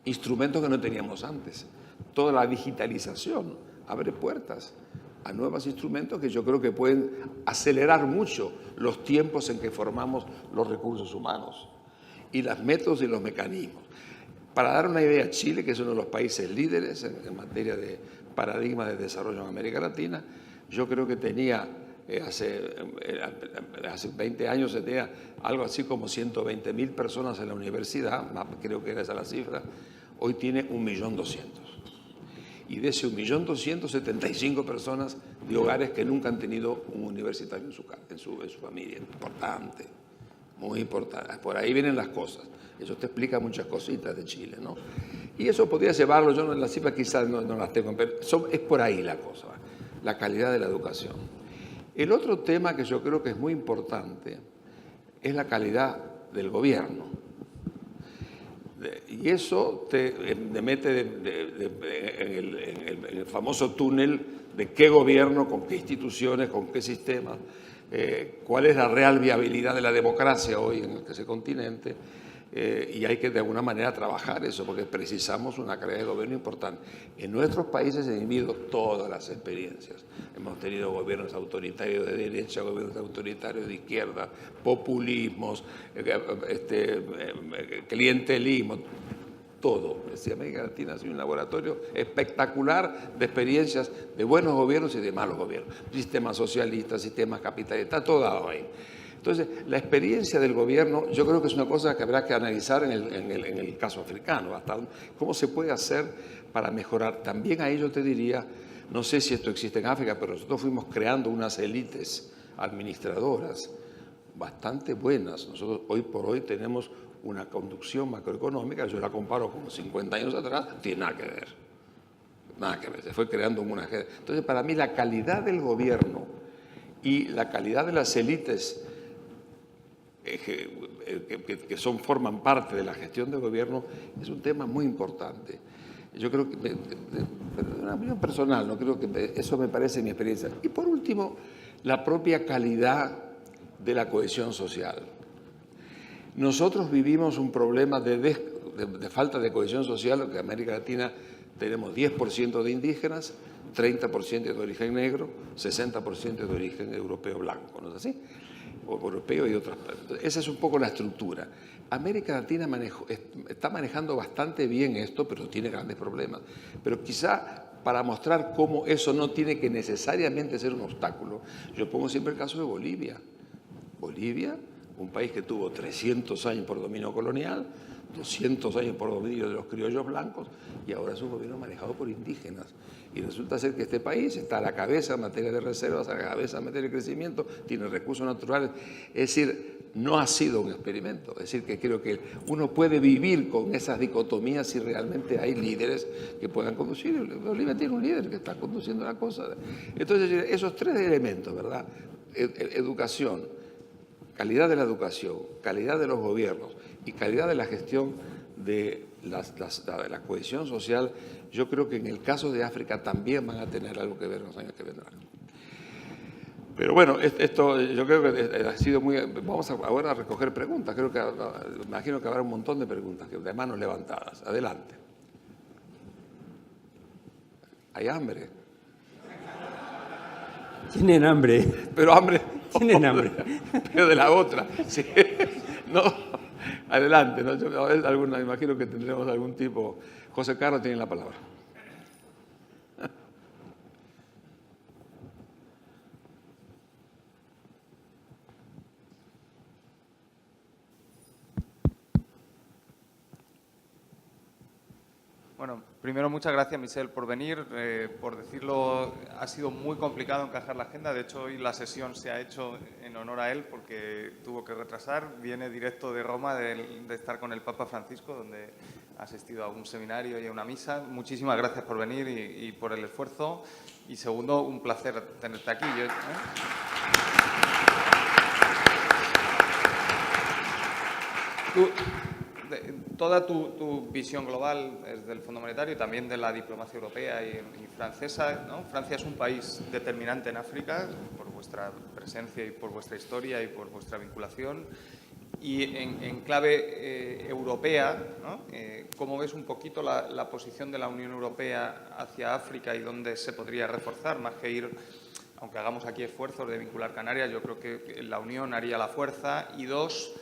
instrumentos que no teníamos antes. Toda la digitalización abre puertas a nuevos instrumentos que yo creo que pueden acelerar mucho los tiempos en que formamos los recursos humanos y los métodos y los mecanismos. Para dar una idea, Chile, que es uno de los países líderes en materia de paradigma de desarrollo en América Latina, yo creo que tenía, hace 20 años se tenía algo así como 120.000 personas en la universidad, creo que era esa la cifra, hoy tiene 1.200.000. Y de ese 1.200.075 personas de hogares que nunca han tenido un universitario en su familia. Importante, muy importante. Por ahí vienen las cosas. Eso te explica muchas cositas de Chile, ¿no? Y eso podría llevarlo, yo las cifras quizás no las tengo, pero es por ahí la cosa, la calidad de la educación. El otro tema que yo creo que es muy importante es la calidad del gobierno. Y eso te mete en el famoso túnel de qué gobierno, con qué instituciones, con qué sistema, cuál es la real viabilidad de la democracia hoy en ese continente. Y hay que de alguna manera trabajar eso, porque precisamos una calidad de gobierno importante. En nuestros países hemos vivido todas las experiencias. Hemos tenido gobiernos autoritarios de derecha, gobiernos autoritarios de izquierda, populismos, clientelismo, todo. América Latina ha sido un laboratorio espectacular de experiencias de buenos gobiernos y de malos gobiernos. Sistemas socialistas, sistemas capitalistas, está todo dado ahí. Entonces, la experiencia del gobierno yo creo que es una cosa que habrá que analizar en el caso africano, cómo se puede hacer para mejorar. También a ello te diría, no sé si esto existe en África, pero nosotros fuimos creando unas élites administradoras bastante buenas. Nosotros hoy por hoy tenemos una conducción macroeconómica, yo la comparo con 50 años atrás, no tiene nada que ver. Nada que ver, se fue creando una... Entonces, para mí la calidad del gobierno y la calidad de las élites que forman parte de la gestión del gobierno es un tema muy importante. Yo creo que, de una opinión personal, no creo que eso me parece mi experiencia. Y por último, la propia calidad de la cohesión social. Nosotros vivimos un problema de falta de cohesión social, que en América Latina tenemos 10% de indígenas, 30% de origen negro, 60% de origen europeo blanco, ¿no es así? O europeo y otras partes. Esa es un poco la estructura. América Latina está manejando bastante bien esto, pero tiene grandes problemas. Pero quizá para mostrar cómo eso no tiene que necesariamente ser un obstáculo, yo pongo siempre el caso de Bolivia. Bolivia, un país que tuvo 300 años por dominio colonial, 200 años por dominio de los criollos blancos, y ahora es un gobierno manejado por indígenas. Y resulta ser que este país está a la cabeza en materia de reservas, a la cabeza en materia de crecimiento, tiene recursos naturales. Es decir, no ha sido un experimento. Es decir, que creo que uno puede vivir con esas dicotomías si realmente hay líderes que puedan conducir. Bolivia tiene un líder que está conduciendo la cosa. Entonces, esos tres elementos, ¿verdad? Educación, calidad de la educación, calidad de los gobiernos y calidad de la gestión de la cohesión social, yo creo que en el caso de África también van a tener algo que ver en los años que vendrán. Pero bueno, esto yo creo que ha sido muy... Vamos ahora a recoger preguntas. Creo que, me imagino que habrá un montón de preguntas de manos levantadas. Adelante. ¿Hay hambre? Tienen hambre. Pero hambre... Tienen hambre. Pero de la otra. Sí. No, adelante. ¿No? Me imagino que tendremos algún tipo... José Carlos tiene la palabra. Bueno, primero muchas gracias, Michel, por venir. Por decirlo, ha sido muy complicado encajar la agenda. De hecho, hoy la sesión se ha hecho en honor a él porque tuvo que retrasar. Viene directo de Roma de estar con el Papa Francisco, donde ha asistido a un seminario y a una misa. Muchísimas gracias por venir y por el esfuerzo. Y segundo, un placer tenerte aquí. Toda tu visión global desde el Fondo Monetario y también de la diplomacia europea y francesa, ¿no? Francia es un país determinante en África por vuestra presencia y por vuestra historia y por vuestra vinculación. Y en clave europea, ¿no? ¿Cómo ves un poquito la posición de la Unión Europea hacia África y dónde se podría reforzar? Más que ir, aunque hagamos aquí esfuerzos de vincular Canarias, yo creo que la Unión haría la fuerza. Y dos,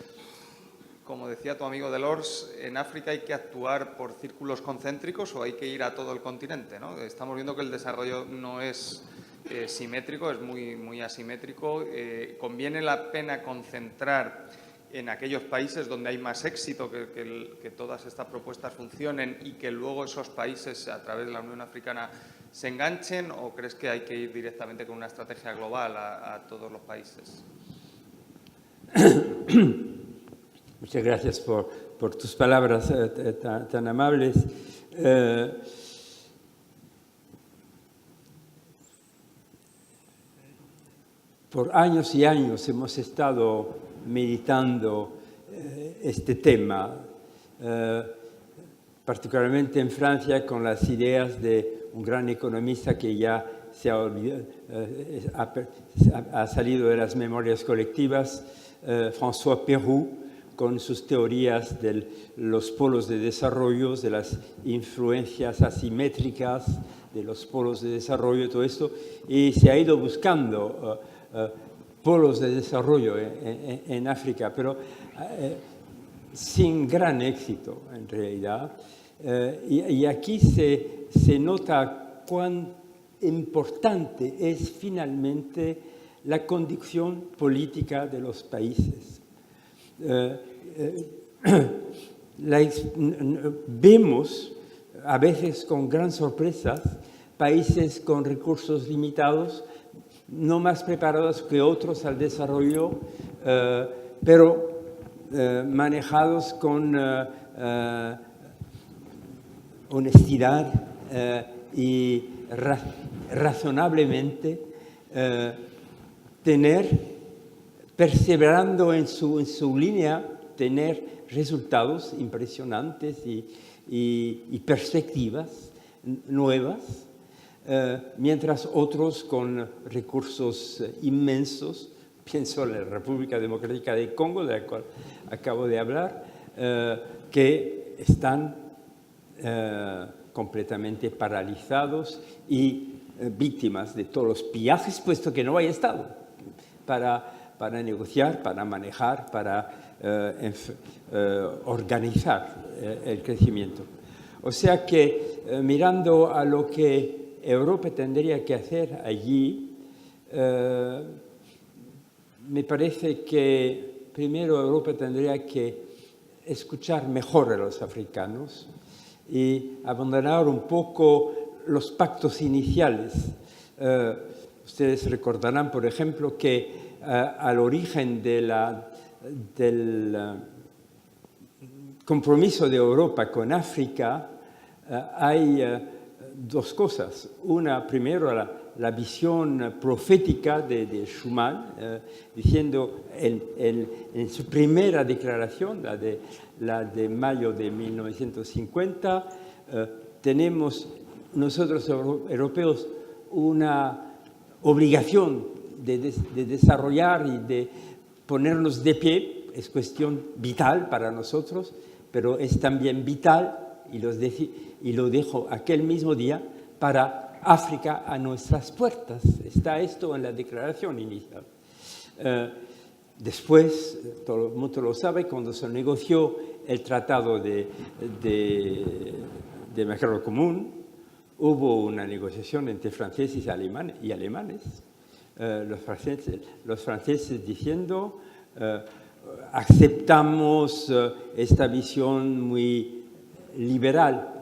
como decía tu amigo Delors, ¿en África hay que actuar por círculos concéntricos o hay que ir a todo el continente, ¿no? Estamos viendo que el desarrollo no es simétrico, es muy asimétrico. ¿Conviene la pena concentrar en aquellos países donde hay más éxito, que todas estas propuestas funcionen y que luego esos países, a través de la Unión Africana, se enganchen? ¿O crees que hay que ir directamente con una estrategia global a todos los países? Muchas gracias por tus palabras tan amables. Por años y años hemos estado meditando este tema, particularmente en Francia, con las ideas de un gran economista que ya ha salido de las memorias colectivas, François Pérou, con sus teorías de los polos de desarrollo, de las influencias asimétricas de los polos de desarrollo, todo esto, y se ha ido buscando polos de desarrollo en África, pero sin gran éxito en realidad. Y aquí se nota cuán importante es finalmente la conducción política de los países. Vemos a veces con gran sorpresa países con recursos limitados, no más preparados que otros al desarrollo, pero manejados con honestidad y razonablemente, perseverando en su línea, tener resultados impresionantes y perspectivas nuevas, mientras otros con recursos inmensos, pienso en la República Democrática del Congo, de la cual acabo de hablar, que están completamente paralizados y víctimas de todos los pillajes, puesto que no hay Estado para negociar, para manejar, para organizar el crecimiento. O sea que mirando a lo que Europa tendría que hacer allí, me parece que primero Europa tendría que escuchar mejor a los africanos y abandonar un poco los pactos iniciales. Ustedes recordarán, por ejemplo, que al origen del compromiso de Europa con África hay dos cosas. Una, primero, la visión profética de Schuman, diciendo en su primera declaración, la de mayo de 1950, tenemos nosotros europeos una obligación de desarrollar y de ponernos de pie. Es cuestión vital para nosotros, pero es también vital, y lo dejo aquel mismo día, para África a nuestras puertas. Está esto en la declaración inicial. Después, todo el mundo lo sabe, cuando se negoció el tratado de mercado común, hubo una negociación entre franceses y alemanes. Los franceses diciendo aceptamos esta visión muy liberal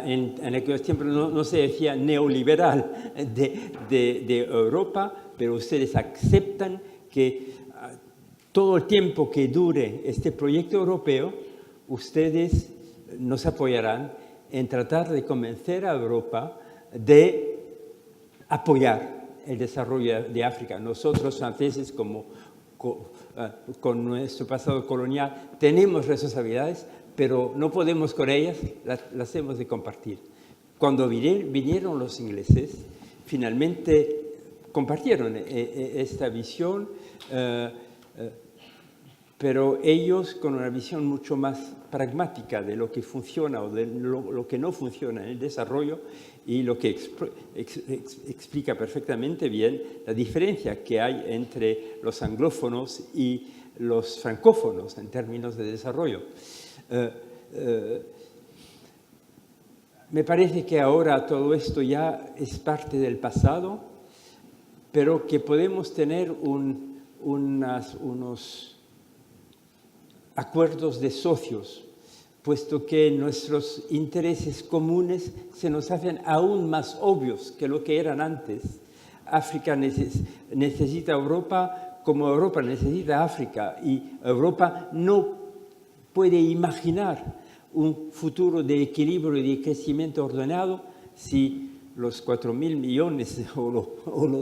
en aquellos tiempos no se decía neoliberal de Europa, pero ustedes aceptan que todo el tiempo que dure este proyecto europeo, ustedes nos apoyarán en tratar de convencer a Europa de apoyar el desarrollo de África. Nosotros, franceses, con nuestro pasado colonial, tenemos responsabilidades, pero no podemos con ellas, las hemos de compartir. Cuando vinieron los ingleses, finalmente compartieron esta visión, pero ellos con una visión mucho más pragmática de lo que funciona o de lo que no funciona en el desarrollo, y lo que explica perfectamente bien la diferencia que hay entre los anglófonos y los francófonos en términos de desarrollo. Me parece que ahora todo esto ya es parte del pasado, pero que podemos tener unos acuerdos de socios, puesto que nuestros intereses comunes se nos hacen aún más obvios que lo que eran antes. África necesita Europa como Europa necesita África, y Europa no puede imaginar un futuro de equilibrio y de crecimiento ordenado si los 4.000 millones o los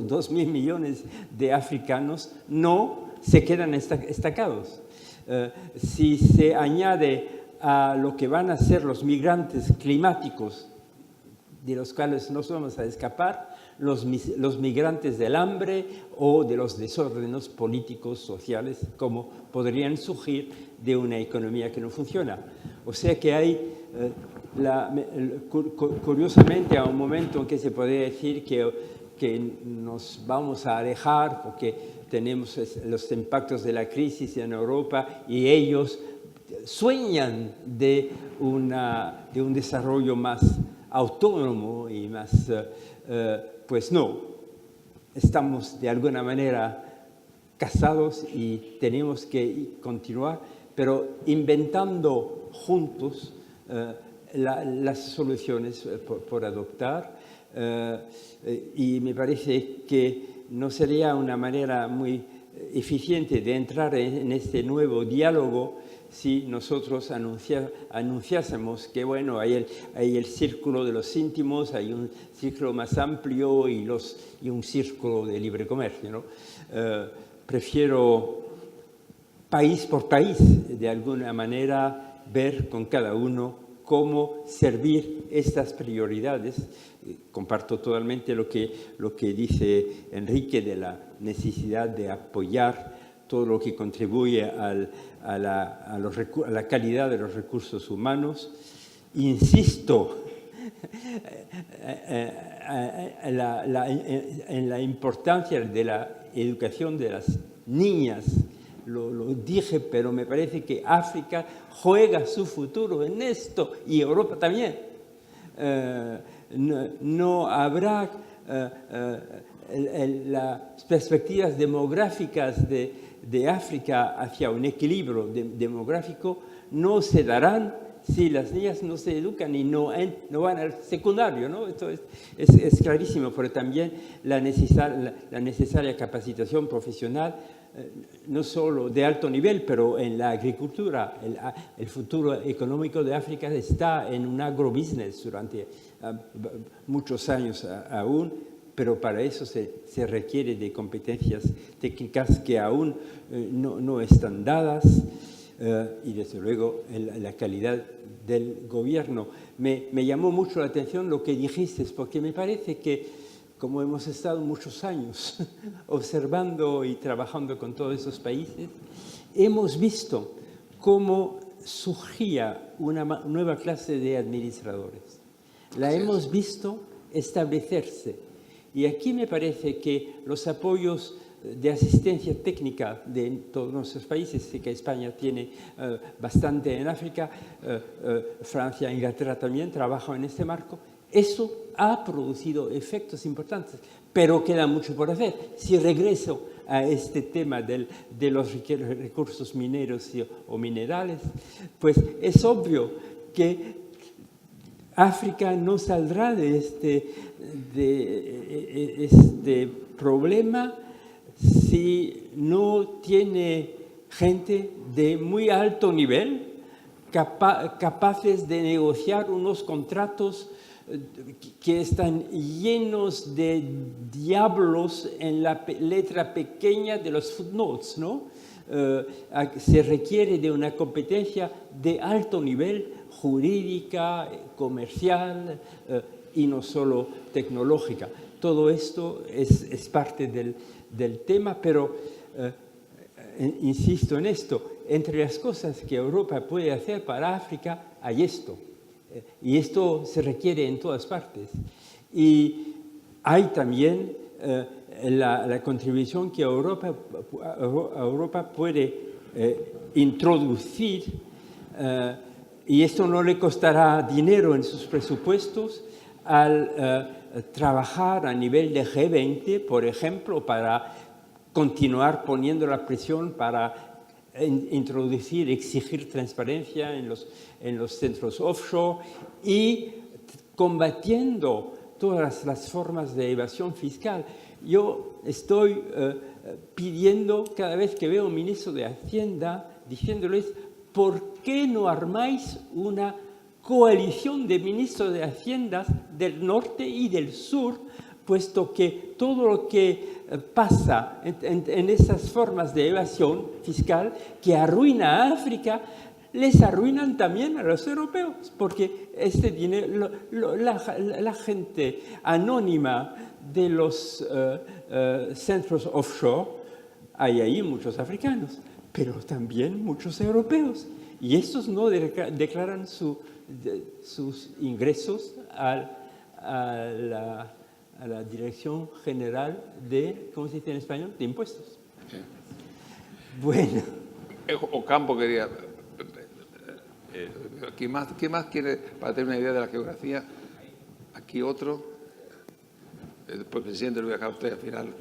2.000 millones de africanos no se quedan estancados. Si se añade a lo que van a ser los migrantes climáticos, de los cuales nos vamos a escapar, los migrantes del hambre o de los desórdenes políticos, sociales, como podrían surgir de una economía que no funciona. O sea que hay, curiosamente, a un momento en que se podría decir que nos vamos a alejar porque tenemos los impactos de la crisis en Europa y ellos sueñan de un desarrollo más autónomo y más, pues no, estamos de alguna manera casados y tenemos que continuar, pero inventando juntos las soluciones por adoptar, y me parece que no sería una manera muy eficiente de entrar en este nuevo diálogo si nosotros anunciásemos que, bueno, hay el círculo de los íntimos, hay un círculo más amplio y un círculo de libre comercio, ¿no? Prefiero país por país, de alguna manera, ver con cada uno cómo servir estas prioridades. Comparto totalmente lo que dice Enrique de la necesidad de apoyar todo lo que contribuye a la calidad de los recursos humanos. Insisto en la importancia de la educación de las niñas. Lo dije, pero me parece que África juega su futuro en esto y Europa también. No habrá las perspectivas demográficas de África hacia un equilibrio demográfico no se darán si las niñas no se educan y no van al secundario, ¿no? Esto es clarísimo, pero también la necesaria capacitación profesional, no solo de alto nivel, pero en la agricultura. El futuro económico de África está en un agrobusiness durante muchos años aún, pero para eso se requiere de competencias técnicas que aún no están dadas, y desde luego la calidad del gobierno. Me llamó mucho la atención lo que dijiste, porque me parece que, como hemos estado muchos años observando y trabajando con todos esos países, hemos visto cómo surgía una nueva clase de administradores. La hemos visto establecerse. Y aquí me parece que los apoyos de asistencia técnica de todos nuestros países, sé que España tiene bastante en África, Francia e Inglaterra también trabajan en este marco, eso ha producido efectos importantes, pero queda mucho por hacer. Si regreso a este tema de los recursos mineros o minerales, pues es obvio que África no saldrá de este problema si no tiene gente de muy alto nivel capaces de negociar unos contratos que están llenos de diablos en la letra pequeña de los footnotes, ¿no? Se requiere de una competencia de alto nivel, jurídica, comercial y no solo tecnológica. Todo esto es parte del tema, pero insisto en esto, entre las cosas que Europa puede hacer para África hay esto. Y esto se requiere en todas partes. Y hay también la contribución que Europa puede introducir, y esto no le costará dinero en sus presupuestos, al trabajar a nivel de G20, por ejemplo, para continuar poniendo la presión para introducir, exigir transparencia en los centros offshore y combatiendo todas las formas de evasión fiscal. Yo estoy pidiendo cada vez que veo a un ministro de Hacienda diciéndoles, ¿por qué no armáis una coalición de ministros de Hacienda del norte y del sur, puesto que todo lo que pasa en esas formas de evasión fiscal que arruina a África, les arruinan también a los europeos, porque este dinero, la gente anónima de los centros offshore, hay ahí muchos africanos, pero también muchos europeos, y estos no declaran sus ingresos a la Dirección General de, ¿cómo se dice en español?, de impuestos. Sí. Bueno. Ocampo quería... ¿Qué más quiere, para tener una idea de la geografía? Aquí otro. Después, presidente, lo voy a dejar a usted al final.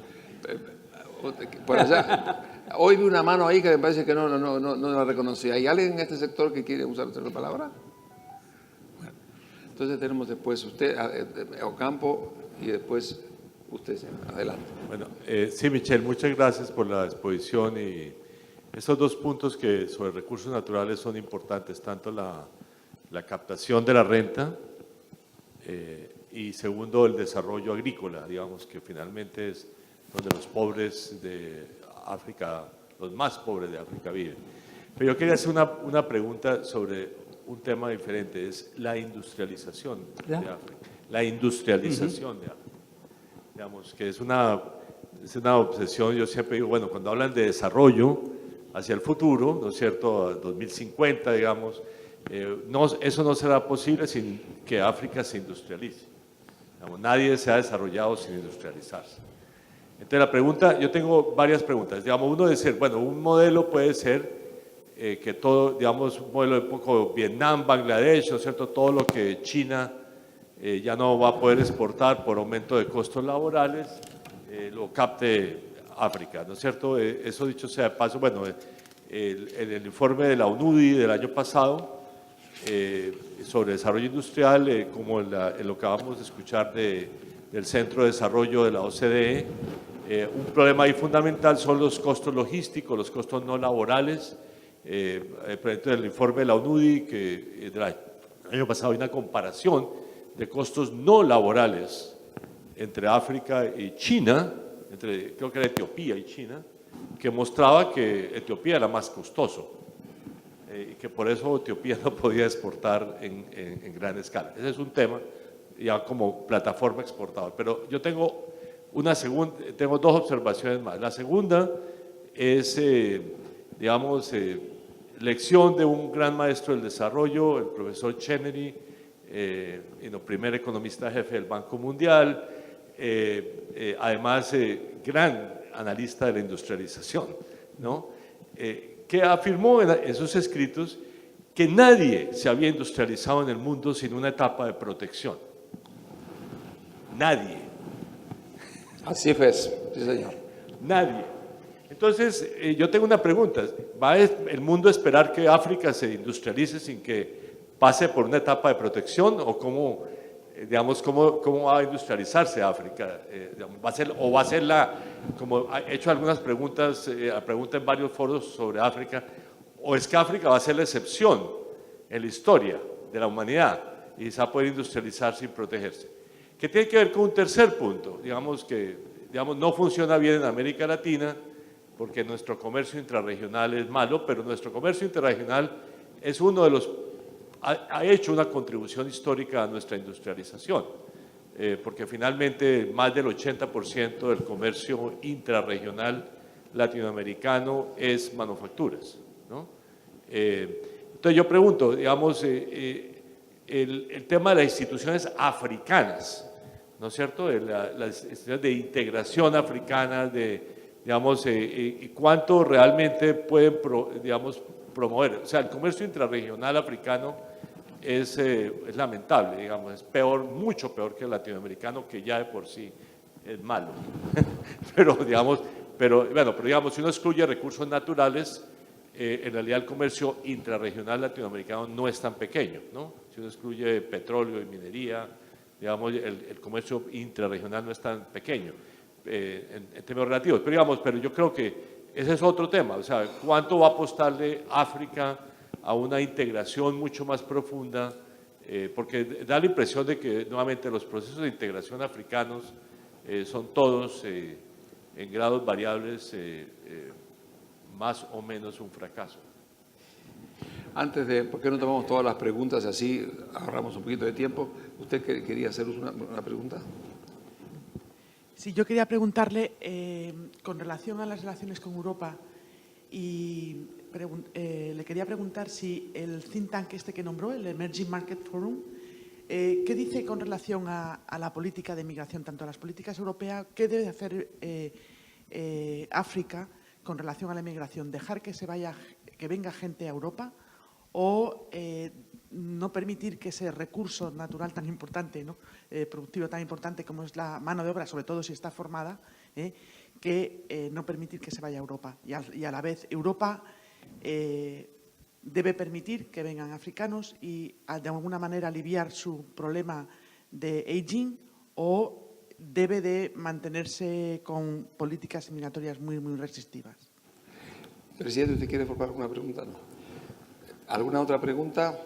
Por allá. Hoy vi una mano ahí que me parece que no la reconocí. ¿Hay alguien en este sector que quiere usar otra palabra? Bueno, entonces tenemos después usted, Ocampo, y después usted, adelante. Bueno, sí, Michel, muchas gracias por la exposición, y estos dos puntos que sobre recursos naturales son importantes, tanto la captación de la renta y segundo, el desarrollo agrícola, digamos, que finalmente es donde los pobres de África, los más pobres de África viven. Pero yo quería hacer una pregunta sobre un tema diferente, es la industrialización de África. La industrialización de África, digamos, que es una obsesión. Yo siempre digo, bueno, cuando hablan de desarrollo hacia el futuro, ¿no es cierto?, 2050, digamos, eso no será posible sin que África se industrialice. Digamos, nadie se ha desarrollado sin industrializarse. Entonces la pregunta, yo tengo varias preguntas. Digamos, uno es decir, bueno, un modelo puede ser que todo, digamos, un modelo de poco Vietnam, Bangladesh, ¿no es cierto?, todo lo que China ya no va a poder exportar por aumento de costos laborales, lo capte África, ¿no es cierto? Eso dicho sea de paso, bueno, el informe de la UNUDI del año pasado sobre desarrollo industrial, como lo que acabamos de escuchar del Centro de Desarrollo de la OCDE, un problema ahí fundamental son los costos logísticos, los costos no laborales. Por ejemplo, el informe de la UNUDI que del año pasado hay una comparación de costos no laborales entre África y China, creo que era Etiopía y China, que mostraba que Etiopía era más costoso y que por eso Etiopía no podía exportar en gran escala. Ese es un tema ya como plataforma exportadora. Pero yo tengo dos observaciones más. La segunda es, digamos, lección de un gran maestro del desarrollo, el profesor Chenery, primer economista jefe del Banco Mundial, además gran analista de la industrialización, ¿no? Que afirmó en sus escritos que nadie se había industrializado en el mundo sin una etapa de protección. Nadie. Así es, sí señor. Nadie. Entonces, yo tengo una pregunta. ¿Va el mundo a esperar que África se industrialice sin que pase por una etapa de protección o cómo, digamos, cómo va a industrializarse África. Digamos, va a ser como he hecho algunas preguntas, en varios foros sobre África, o es que África va a ser la excepción en la historia de la humanidad y se va a poder industrializar sin protegerse. Que tiene que ver con un tercer punto, digamos que no funciona bien en América Latina porque nuestro comercio intrarregional es malo, pero nuestro comercio interregional es uno de los, ha hecho una contribución histórica a nuestra industrialización, porque finalmente más del 80% del comercio intrarregional latinoamericano es manufacturas, ¿no? Entonces yo pregunto, digamos, el tema de las instituciones africanas, ¿no es cierto?, las instituciones de integración africana, digamos, cuánto realmente pueden, digamos, promover. O sea, el comercio intrarregional africano es lamentable, digamos, es peor, mucho peor que el latinoamericano, que ya de por sí es malo. pero digamos, si uno excluye recursos naturales, en realidad el comercio intrarregional latinoamericano no es tan pequeño, ¿no? Si uno excluye petróleo y minería, digamos, el comercio intrarregional no es tan pequeño en términos relativos. Pero yo creo que ese es otro tema, o sea, ¿cuánto va a apostarle África a una integración mucho más profunda? Porque da la impresión de que nuevamente los procesos de integración africanos son todos en grados variables más o menos un fracaso. Antes de, ¿por qué no tomamos todas las preguntas y así ahorramos un poquito de tiempo? ¿Usted quería hacer una pregunta? Sí, yo quería preguntarle, con relación a las relaciones con Europa, y le quería preguntar si el think tank este que nombró, el Emerging Market Forum, ¿qué dice con relación a la política de migración, tanto a las políticas europeas? ¿Qué debe hacer África con relación a la migración? ¿Dejar que venga gente a Europa o no permitir que ese recurso natural tan importante, ¿no?, productivo tan importante como es la mano de obra, sobre todo si está formada, no permitir que se vaya a Europa? Y a la vez Europa debe permitir que vengan africanos y de alguna manera aliviar su problema de aging, o debe de mantenerse con políticas migratorias muy, muy restrictivas. Presidente, ¿usted quiere formar alguna pregunta? No. ¿Alguna otra pregunta?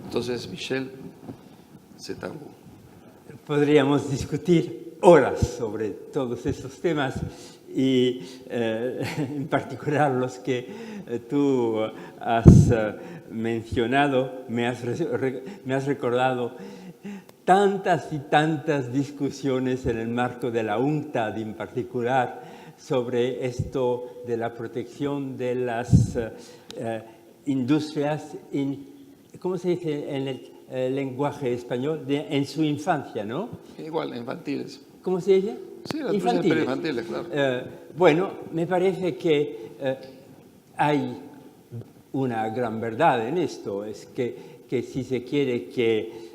Entonces, Michel Setangou. Podríamos discutir horas sobre todos estos temas y en particular los que tú has mencionado. Me has recordado tantas y tantas discusiones en el marco de la UNCTAD en particular sobre esto de la protección de las industrias, ¿cómo se dice en el lenguaje español? En su infancia, ¿no? Igual, infantiles. ¿Cómo se dice? Sí, las industrias infantiles, claro. Bueno, me parece que hay una gran verdad en esto, es que si se quiere que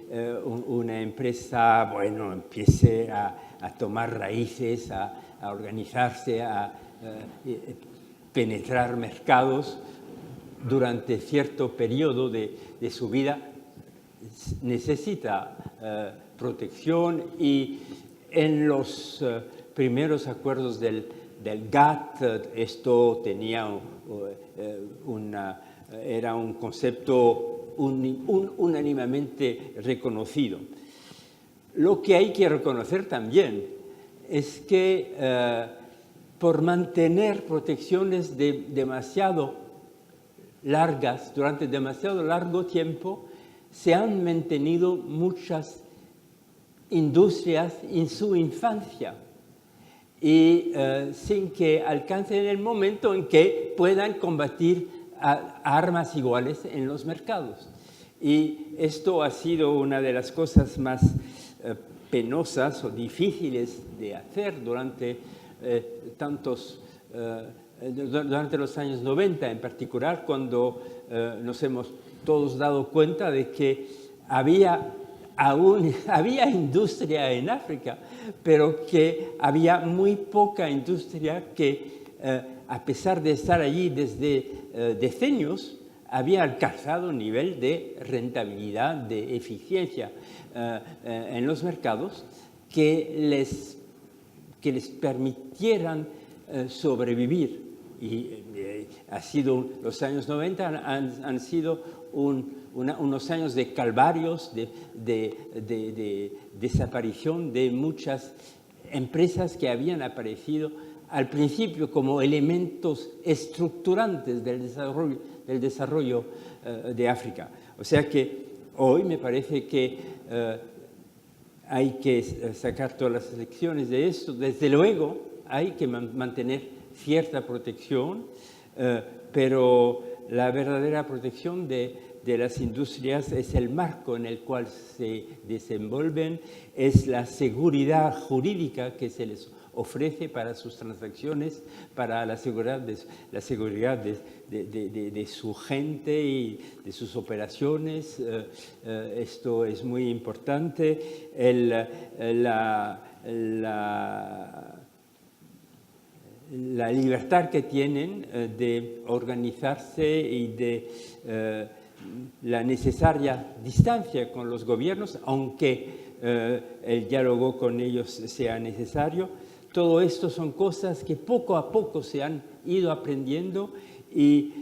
una empresa, bueno, empiece a tomar raíces, a organizarse, a penetrar mercados durante cierto periodo de su vida, necesita protección, y en los primeros acuerdos del GATT esto tenía era un concepto unánimemente reconocido. Lo que hay que reconocer también es que por mantener protecciones demasiado largas, durante demasiado largo tiempo, se han mantenido muchas industrias en su infancia y sin que alcancen el momento en que puedan combatir a armas iguales en los mercados. Y esto ha sido una de las cosas más penosas o difíciles de hacer durante durante los años 90, en particular, cuando nos hemos todos dado cuenta de que había industria en África, pero que había muy poca industria que, a pesar de estar allí desde decenios, había alcanzado un nivel de rentabilidad, de eficiencia en los mercados que les permitieran sobrevivir. Y los años 90 han sido unos años de calvarios, de desaparición de muchas empresas que habían aparecido al principio como elementos estructurantes del desarrollo de África. O sea que hoy me parece que hay que sacar todas las lecciones de esto. Desde luego hay que mantener cierta protección, pero la verdadera protección de las industrias es el marco en el cual se desenvuelven, es la seguridad jurídica que se les ofrece para sus transacciones, para la seguridad de su gente y de sus operaciones. Esto es muy importante. La libertad que tienen de organizarse y de la necesaria distancia con los gobiernos, aunque el diálogo con ellos sea necesario. Todo esto son cosas que poco a poco se han ido aprendiendo y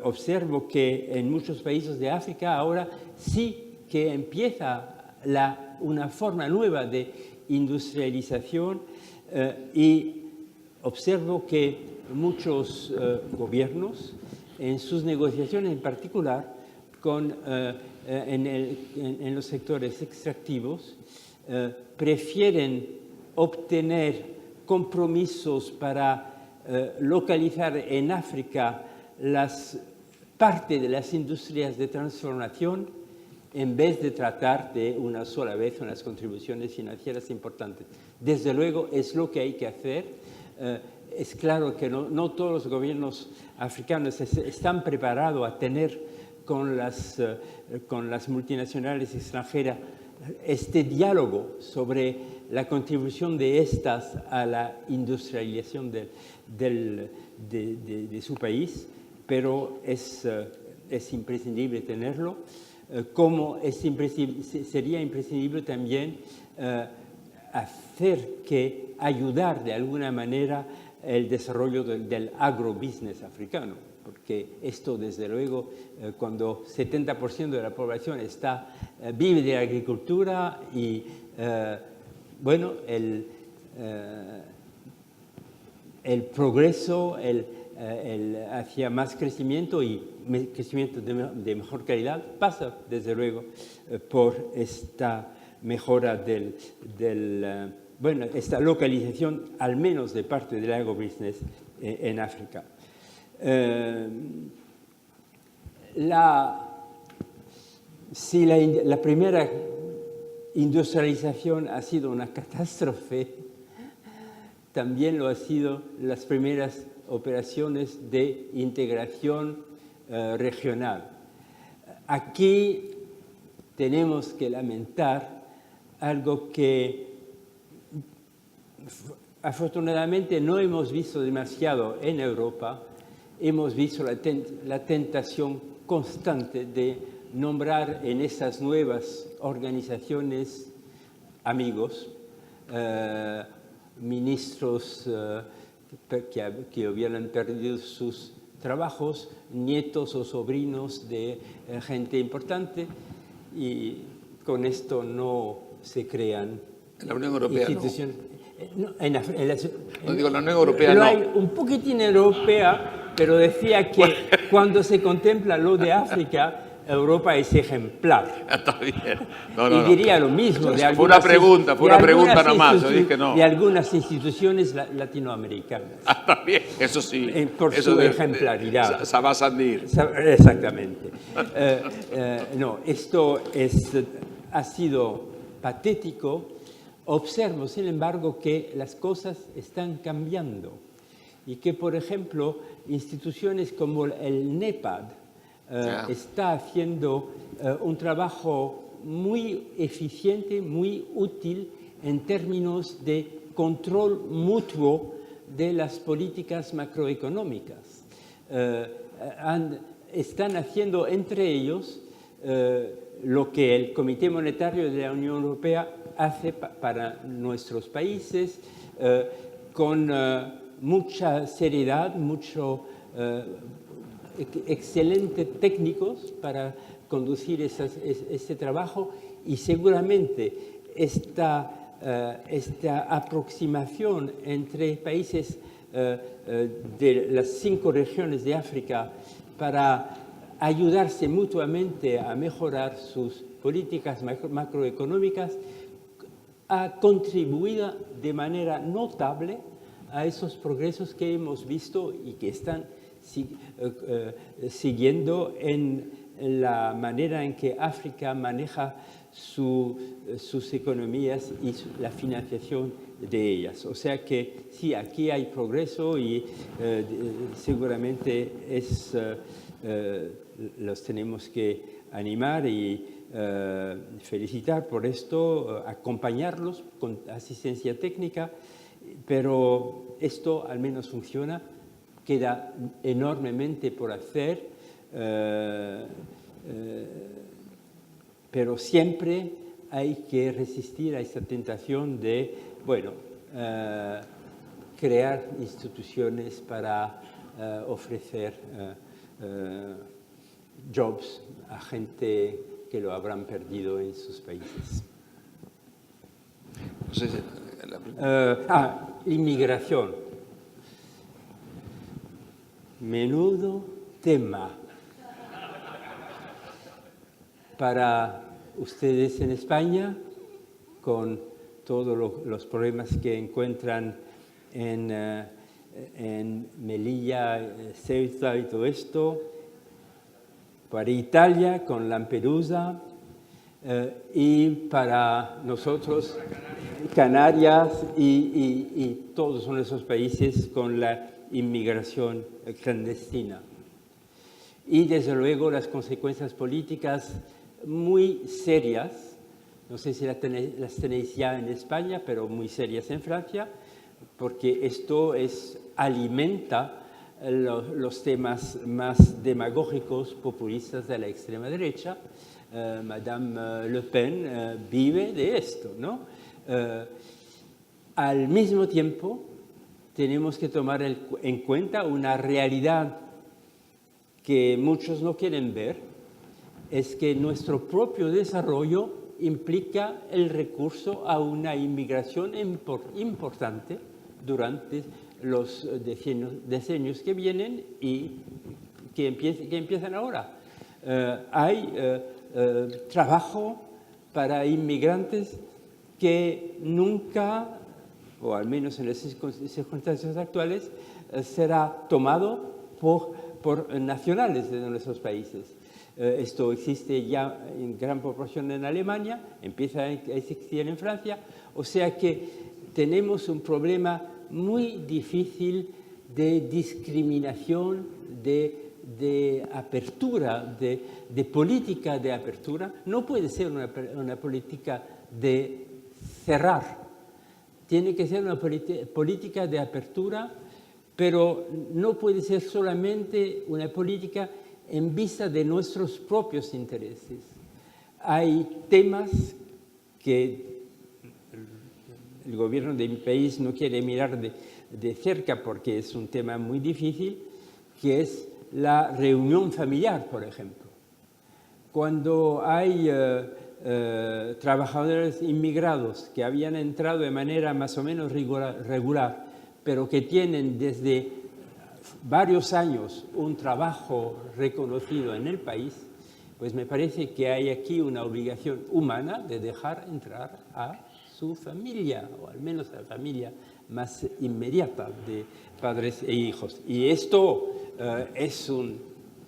observo que en muchos países de África ahora sí que empieza una forma nueva de industrialización y observo que muchos gobiernos, en sus negociaciones en particular, en los sectores extractivos, prefieren obtener compromisos para localizar en África parte de las industrias de transformación en vez de tratar de una sola vez unas contribuciones financieras importantes. Desde luego es lo que hay que hacer. Es claro que no todos los gobiernos africanos están preparados a tener con las multinacionales extranjeras este diálogo sobre la contribución de estas a la industrialización de su país, pero es imprescindible tenerlo, como sería imprescindible también ayudar de alguna manera el desarrollo del agrobusiness africano, porque esto, desde luego, cuando 70% de la población vive de la agricultura y, bueno, el progreso hacia más crecimiento y crecimiento de mejor calidad pasa, desde luego, por esta mejora esta localización, al menos de parte del agrobusiness en África. Si la primera industrialización ha sido una catástrofe, también lo ha sido las primeras operaciones de integración regional. Aquí tenemos que lamentar algo que afortunadamente no hemos visto demasiado en Europa. Hemos visto la tentación constante de nombrar en esas nuevas organizaciones amigos, ministros que hubieran perdido sus trabajos, nietos o sobrinos de gente importante, y con esto no se crean en la Unión Europea instituciones. No, digo, la Unión Europea lo no. hay un poquitín europea, pero decía que cuando se contempla lo de África, Europa es ejemplar. Está bien. Y diría lo mismo. Fue una pregunta nomás, yo dije no. De algunas instituciones latinoamericanas. Está bien, eso sí. Por su ejemplaridad. Sabá Sandir. Exactamente. No, esto ha sido patético. Observo, sin embargo, que las cosas están cambiando y que, por ejemplo, instituciones como el NEPAD está haciendo un trabajo muy eficiente, muy útil en términos de control mutuo de las políticas macroeconómicas. están haciendo entre ellos lo que el Comité Monetario de la Unión Europea hace para nuestros países, con mucha seriedad, excelentes técnicos para conducir este trabajo, y seguramente esta aproximación entre países de las 5 regiones de África para ayudarse mutuamente a mejorar sus políticas macroeconómicas ha contribuido de manera notable a esos progresos que hemos visto y que están siguiendo en la manera en que África maneja sus economías y la financiación de ellas. O sea que sí, aquí hay progreso y seguramente los tenemos que animar y felicitar por esto, acompañarlos con asistencia técnica, pero esto al menos funciona. Queda enormemente por hacer, pero siempre hay que resistir a esta tentación de, bueno, crear instituciones para ofrecer jobs a gente que lo habrán perdido en sus países. No sé si inmigración. Menudo tema para ustedes en España, con todos los problemas que encuentran en Melilla, Ceuta y todo esto, para Italia con Lampedusa, y para nosotros Canarias y todos esos países con la inmigración clandestina. Y desde luego las consecuencias políticas muy serias, no sé si las tenéis ya en España, pero muy serias en Francia, porque esto alimenta los temas más demagógicos, populistas de la extrema derecha. Madame Le Pen vive de esto, ¿no? Al mismo tiempo, tenemos que tomar en cuenta una realidad que muchos no quieren ver, es que nuestro propio desarrollo implica el recurso a una inmigración importante durante los decenios que vienen y que empiezan ahora. Hay trabajo para inmigrantes que nunca, o al menos en las circunstancias actuales, será tomado por nacionales de nuestros países. Esto existe ya en gran proporción en Alemania, empieza a existir en Francia, o sea que tenemos un problema muy difícil de discriminación, de apertura, de política de apertura. No puede ser una política de cerrar, tiene que ser una política de apertura, pero no puede ser solamente una política en vista de nuestros propios intereses. Hay temas que el gobierno de mi país no quiere mirar de cerca porque es un tema muy difícil, que es la reunión familiar, por ejemplo. Cuando hay trabajadores inmigrados que habían entrado de manera más o menos regular, pero que tienen desde varios años un trabajo reconocido en el país, pues me parece que hay aquí una obligación humana de dejar entrar a su familia, o al menos a la familia más inmediata de padres e hijos. Y esto es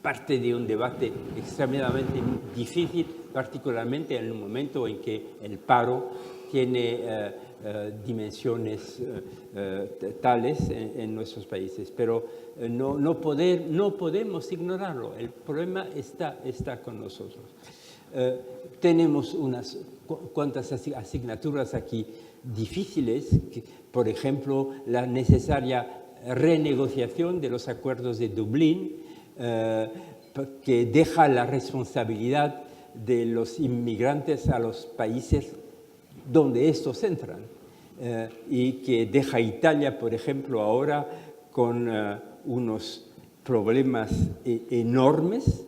parte de un debate extremadamente difícil, particularmente en el momento en que el paro tiene dimensiones tales en nuestros países. Pero no podemos ignorarlo. El problema está con nosotros. Tenemos unas cuantas asignaturas aquí difíciles, por ejemplo, la necesaria renegociación de los acuerdos de Dublín que deja la responsabilidad de los inmigrantes a los países donde estos entran, y que deja a Italia, por ejemplo, ahora con unos problemas enormes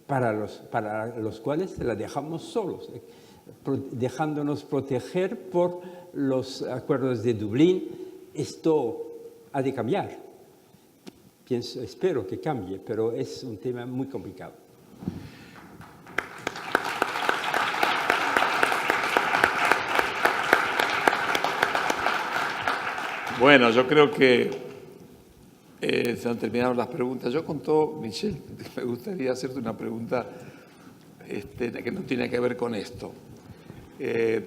para los cuales la dejamos solos, dejándonos proteger por los acuerdos de Dublín. Esto ha de cambiar. Espero que cambie, pero es un tema muy complicado. Bueno, yo creo que se han terminado las preguntas. Yo con todo, Michelle, me gustaría hacerte una pregunta que no tiene que ver con esto.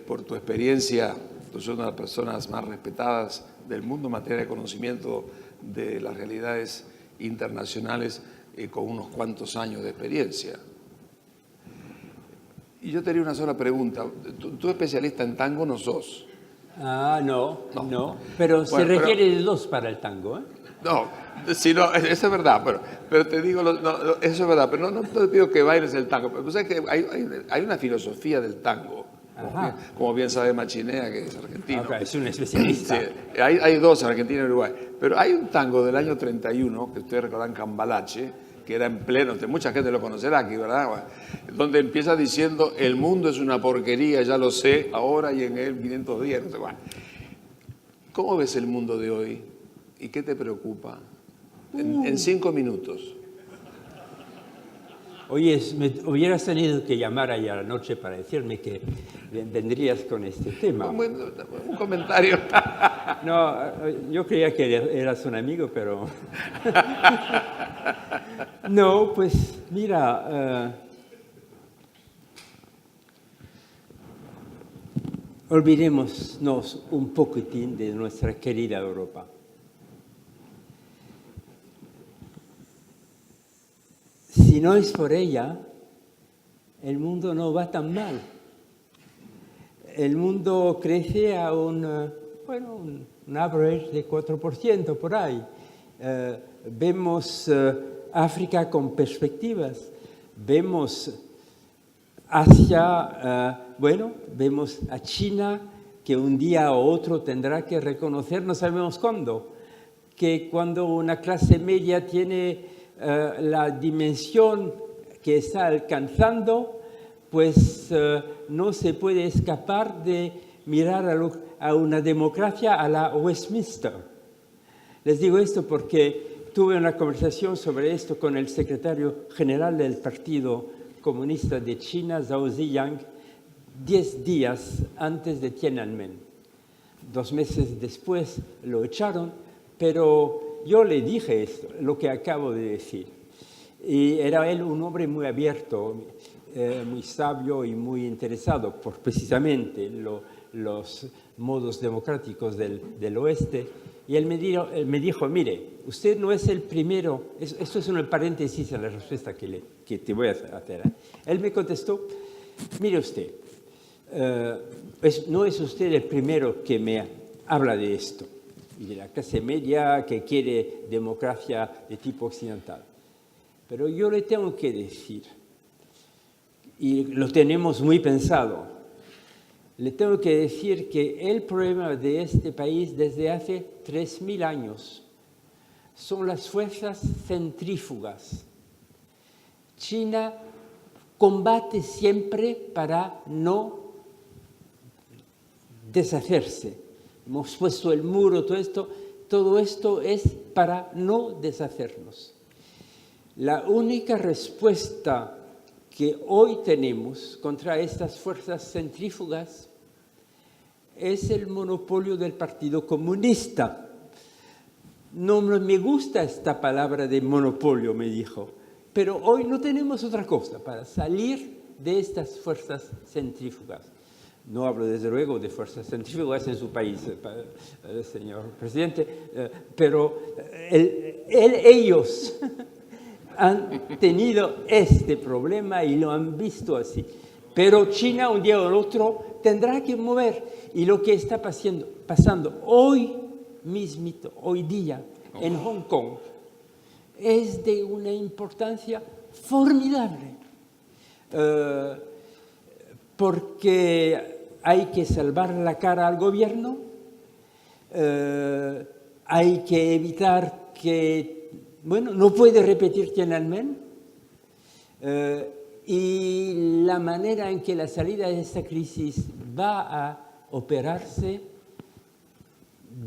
Por tu experiencia, tú sos una de las personas más respetadas del mundo en materia de conocimiento de las realidades internacionales, con unos cuantos años de experiencia. Y yo te haría una sola pregunta. Tú especialista en tango no sos. Ah, no. Pero bueno, se requiere de dos para el tango, ¿eh? No, si no, eso es verdad, pero te digo, eso es verdad, pero no te pido que bailes el tango. Pero sabes que hay una filosofía del tango, como bien sabe Machinea, que es argentino. Okay, es un especialista. Sí, hay dos, Argentina y Uruguay. Pero hay un tango del año 31, que ustedes recordarán, Cambalache, que era en pleno, mucha gente lo conocerá aquí, ¿verdad? Bueno, donde empieza diciendo, el mundo es una porquería, ya lo sé, ahora y en él 510, no sé cuál. ¿Cómo ves el mundo de hoy? ¿Y qué te preocupa? En 5 minutos. Oye, me hubieras tenido que llamar ayer a la noche para decirme que vendrías con este tema. Un comentario. No, yo creía que eras un amigo, pero... No, pues mira, olvidémonos un poquitín de nuestra querida Europa. Si no es por ella, el mundo no va tan mal. El mundo crece a un average de 4% por ahí. Vemos África con perspectivas. Vemos Asia, vemos a China, que un día u otro tendrá que reconocer, no sabemos cuándo, que cuando una clase media tiene la dimensión que está alcanzando, pues no se puede escapar de mirar a una democracia a la Westminster. Les digo esto porque tuve una conversación sobre esto con el secretario general del Partido Comunista de China, Zhao Ziyang, 10 días antes de Tiananmen. 2 meses después lo echaron, pero yo le dije esto, lo que acabo de decir. Y era él un hombre muy abierto, muy sabio y muy interesado por precisamente los modos democráticos del oeste. Y él me dijo, mire, usted no es el primero, esto es un paréntesis en la respuesta que te voy a hacer. Él me contestó, mire usted, no es usted el primero que me habla de esto, y de la clase media que quiere democracia de tipo occidental. Pero yo le tengo que decir, y lo tenemos muy pensado, le tengo que decir que el problema de este país desde hace 3.000 años son las fuerzas centrífugas. China combate siempre para no deshacerse. Hemos puesto el muro, todo esto es para no deshacernos. La única respuesta que hoy tenemos contra estas fuerzas centrífugas es el monopolio del Partido Comunista. No me gusta esta palabra de monopolio, me dijo, pero hoy no tenemos otra cosa para salir de estas fuerzas centrífugas. No hablo, desde luego, de fuerzas centrífugas en su país, señor presidente, pero ellos han tenido este problema y lo han visto así. Pero China, un día o el otro, tendrá que mover. Y lo que está pasando hoy mismito, hoy día, en Hong Kong, es de una importancia formidable, porque hay que salvar la cara al gobierno, hay que evitar que, bueno, no puede repetir Tiananmen, y la manera en que la salida de esta crisis va a operarse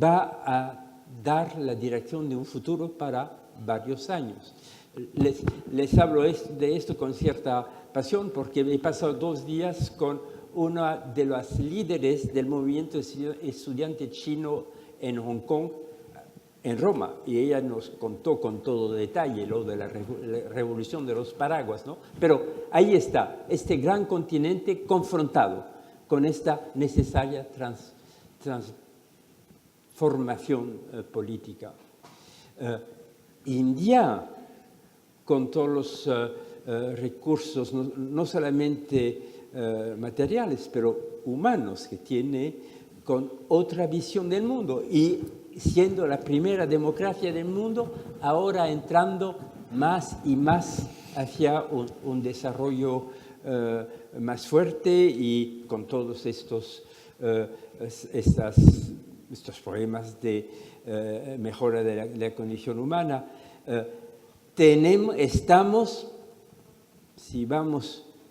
va a dar la dirección de un futuro para varios años. Les hablo de esto con cierta pasión porque he pasado 2 días con una de las líderes del movimiento estudiante chino en Hong Kong, en Roma, y ella nos contó con todo detalle lo de la revolución de los paraguas, ¿no? Pero ahí está, este gran continente confrontado con esta necesaria transformación política. India, con todos los recursos, no solamente materiales, pero humanos que tiene, con otra visión del mundo y siendo la primera democracia del mundo, ahora entrando más y más hacia un desarrollo más fuerte y con todos estos problemas de mejora de la condición humana. Estamos, si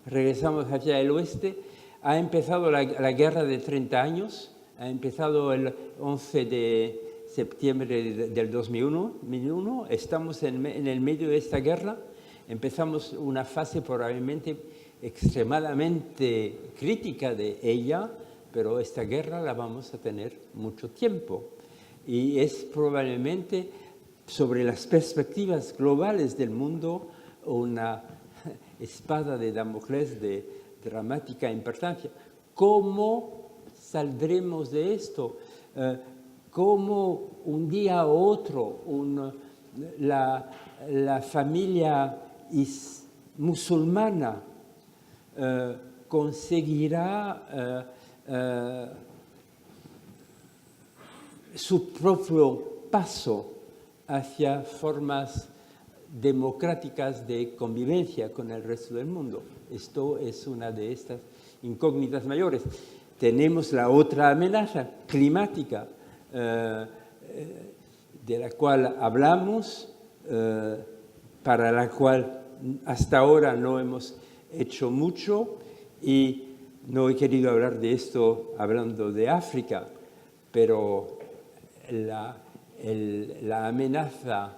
regresamos hacia el oeste, ha empezado la guerra de 30 años, ha empezado el 11 de septiembre del 2001, estamos en el medio de esta guerra, empezamos una fase probablemente extremadamente crítica de ella, pero esta guerra la vamos a tener mucho tiempo y es probablemente sobre las perspectivas globales del mundo una espada de Damocles de dramática importancia. ¿Cómo saldremos de esto? ¿Cómo un día u otro la familia musulmana conseguirá su propio paso hacia formas democráticas de convivencia con el resto del mundo? Esto es una de estas incógnitas mayores. Tenemos la otra amenaza climática, de la cual hablamos, para la cual hasta ahora no hemos hecho mucho, y no he querido hablar de esto hablando de África, pero la amenaza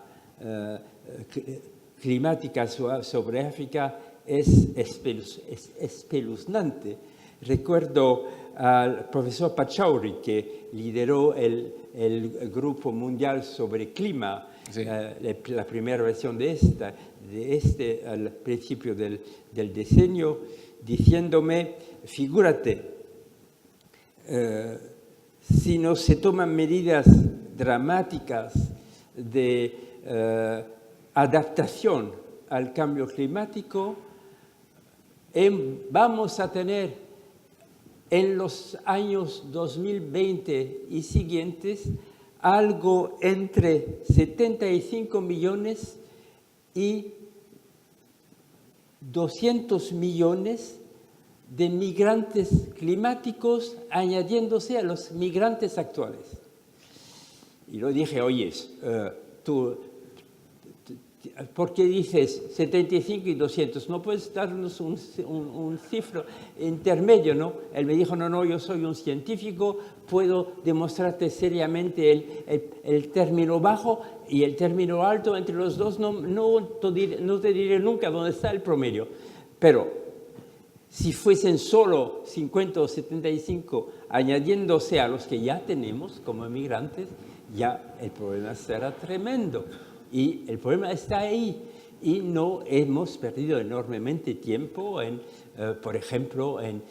climática sobre África es espeluznante. Recuerdo al profesor Pachauri, que lideró el Grupo Mundial sobre Clima, sí, la primera versión de este al principio del diseño, diciéndome, figúrate, si no se toman medidas dramáticas de adaptación al cambio climático, vamos a tener en los años 2020 y siguientes algo entre 75 millones y 200 millones de migrantes climáticos añadiéndose a los migrantes actuales. Y lo dije, oye, tú, ¿por qué dices 75 y 200? ¿No puedes darnos un cifro intermedio, no? Él me dijo, no, yo soy un científico, puedo demostrarte seriamente el término bajo y el término alto. Entre los dos no te diré nunca dónde está el promedio. Pero si fuesen solo 50 o 75 añadiéndose a los que ya tenemos como migrantes, ya el problema será tremendo. Y el problema está ahí y no hemos perdido enormemente tiempo, por ejemplo, en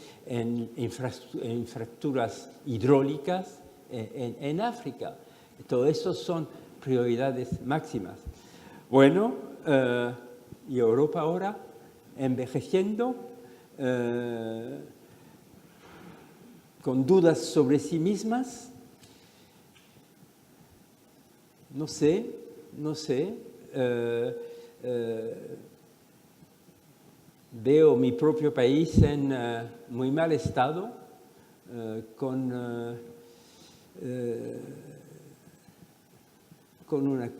infraestructuras hidráulicas en África. Todo eso son prioridades máximas. Bueno, y Europa ahora envejeciendo, con dudas sobre sí mismas, no sé, veo mi propio país en muy mal estado, con una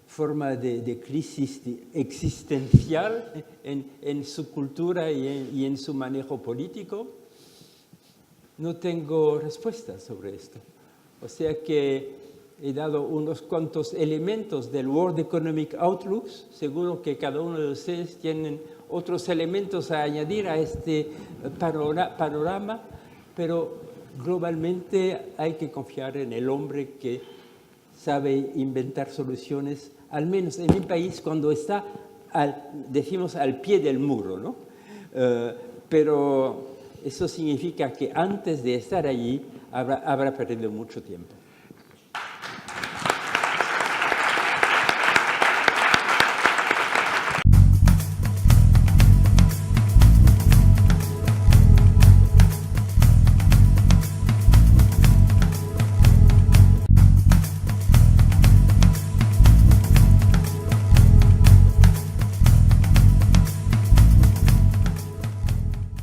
forma de crisis existencial en su cultura y en su manejo político. No tengo respuestas sobre esto. O sea que he dado unos cuantos elementos del World Economic Outlook. Seguro que cada uno de ustedes tienen otros elementos a añadir a este panorama, pero globalmente hay que confiar en el hombre que sabe inventar soluciones, al menos en mi país, cuando está, decimos, al pie del muro, ¿no? Pero eso significa que antes de estar allí habrá perdido mucho tiempo.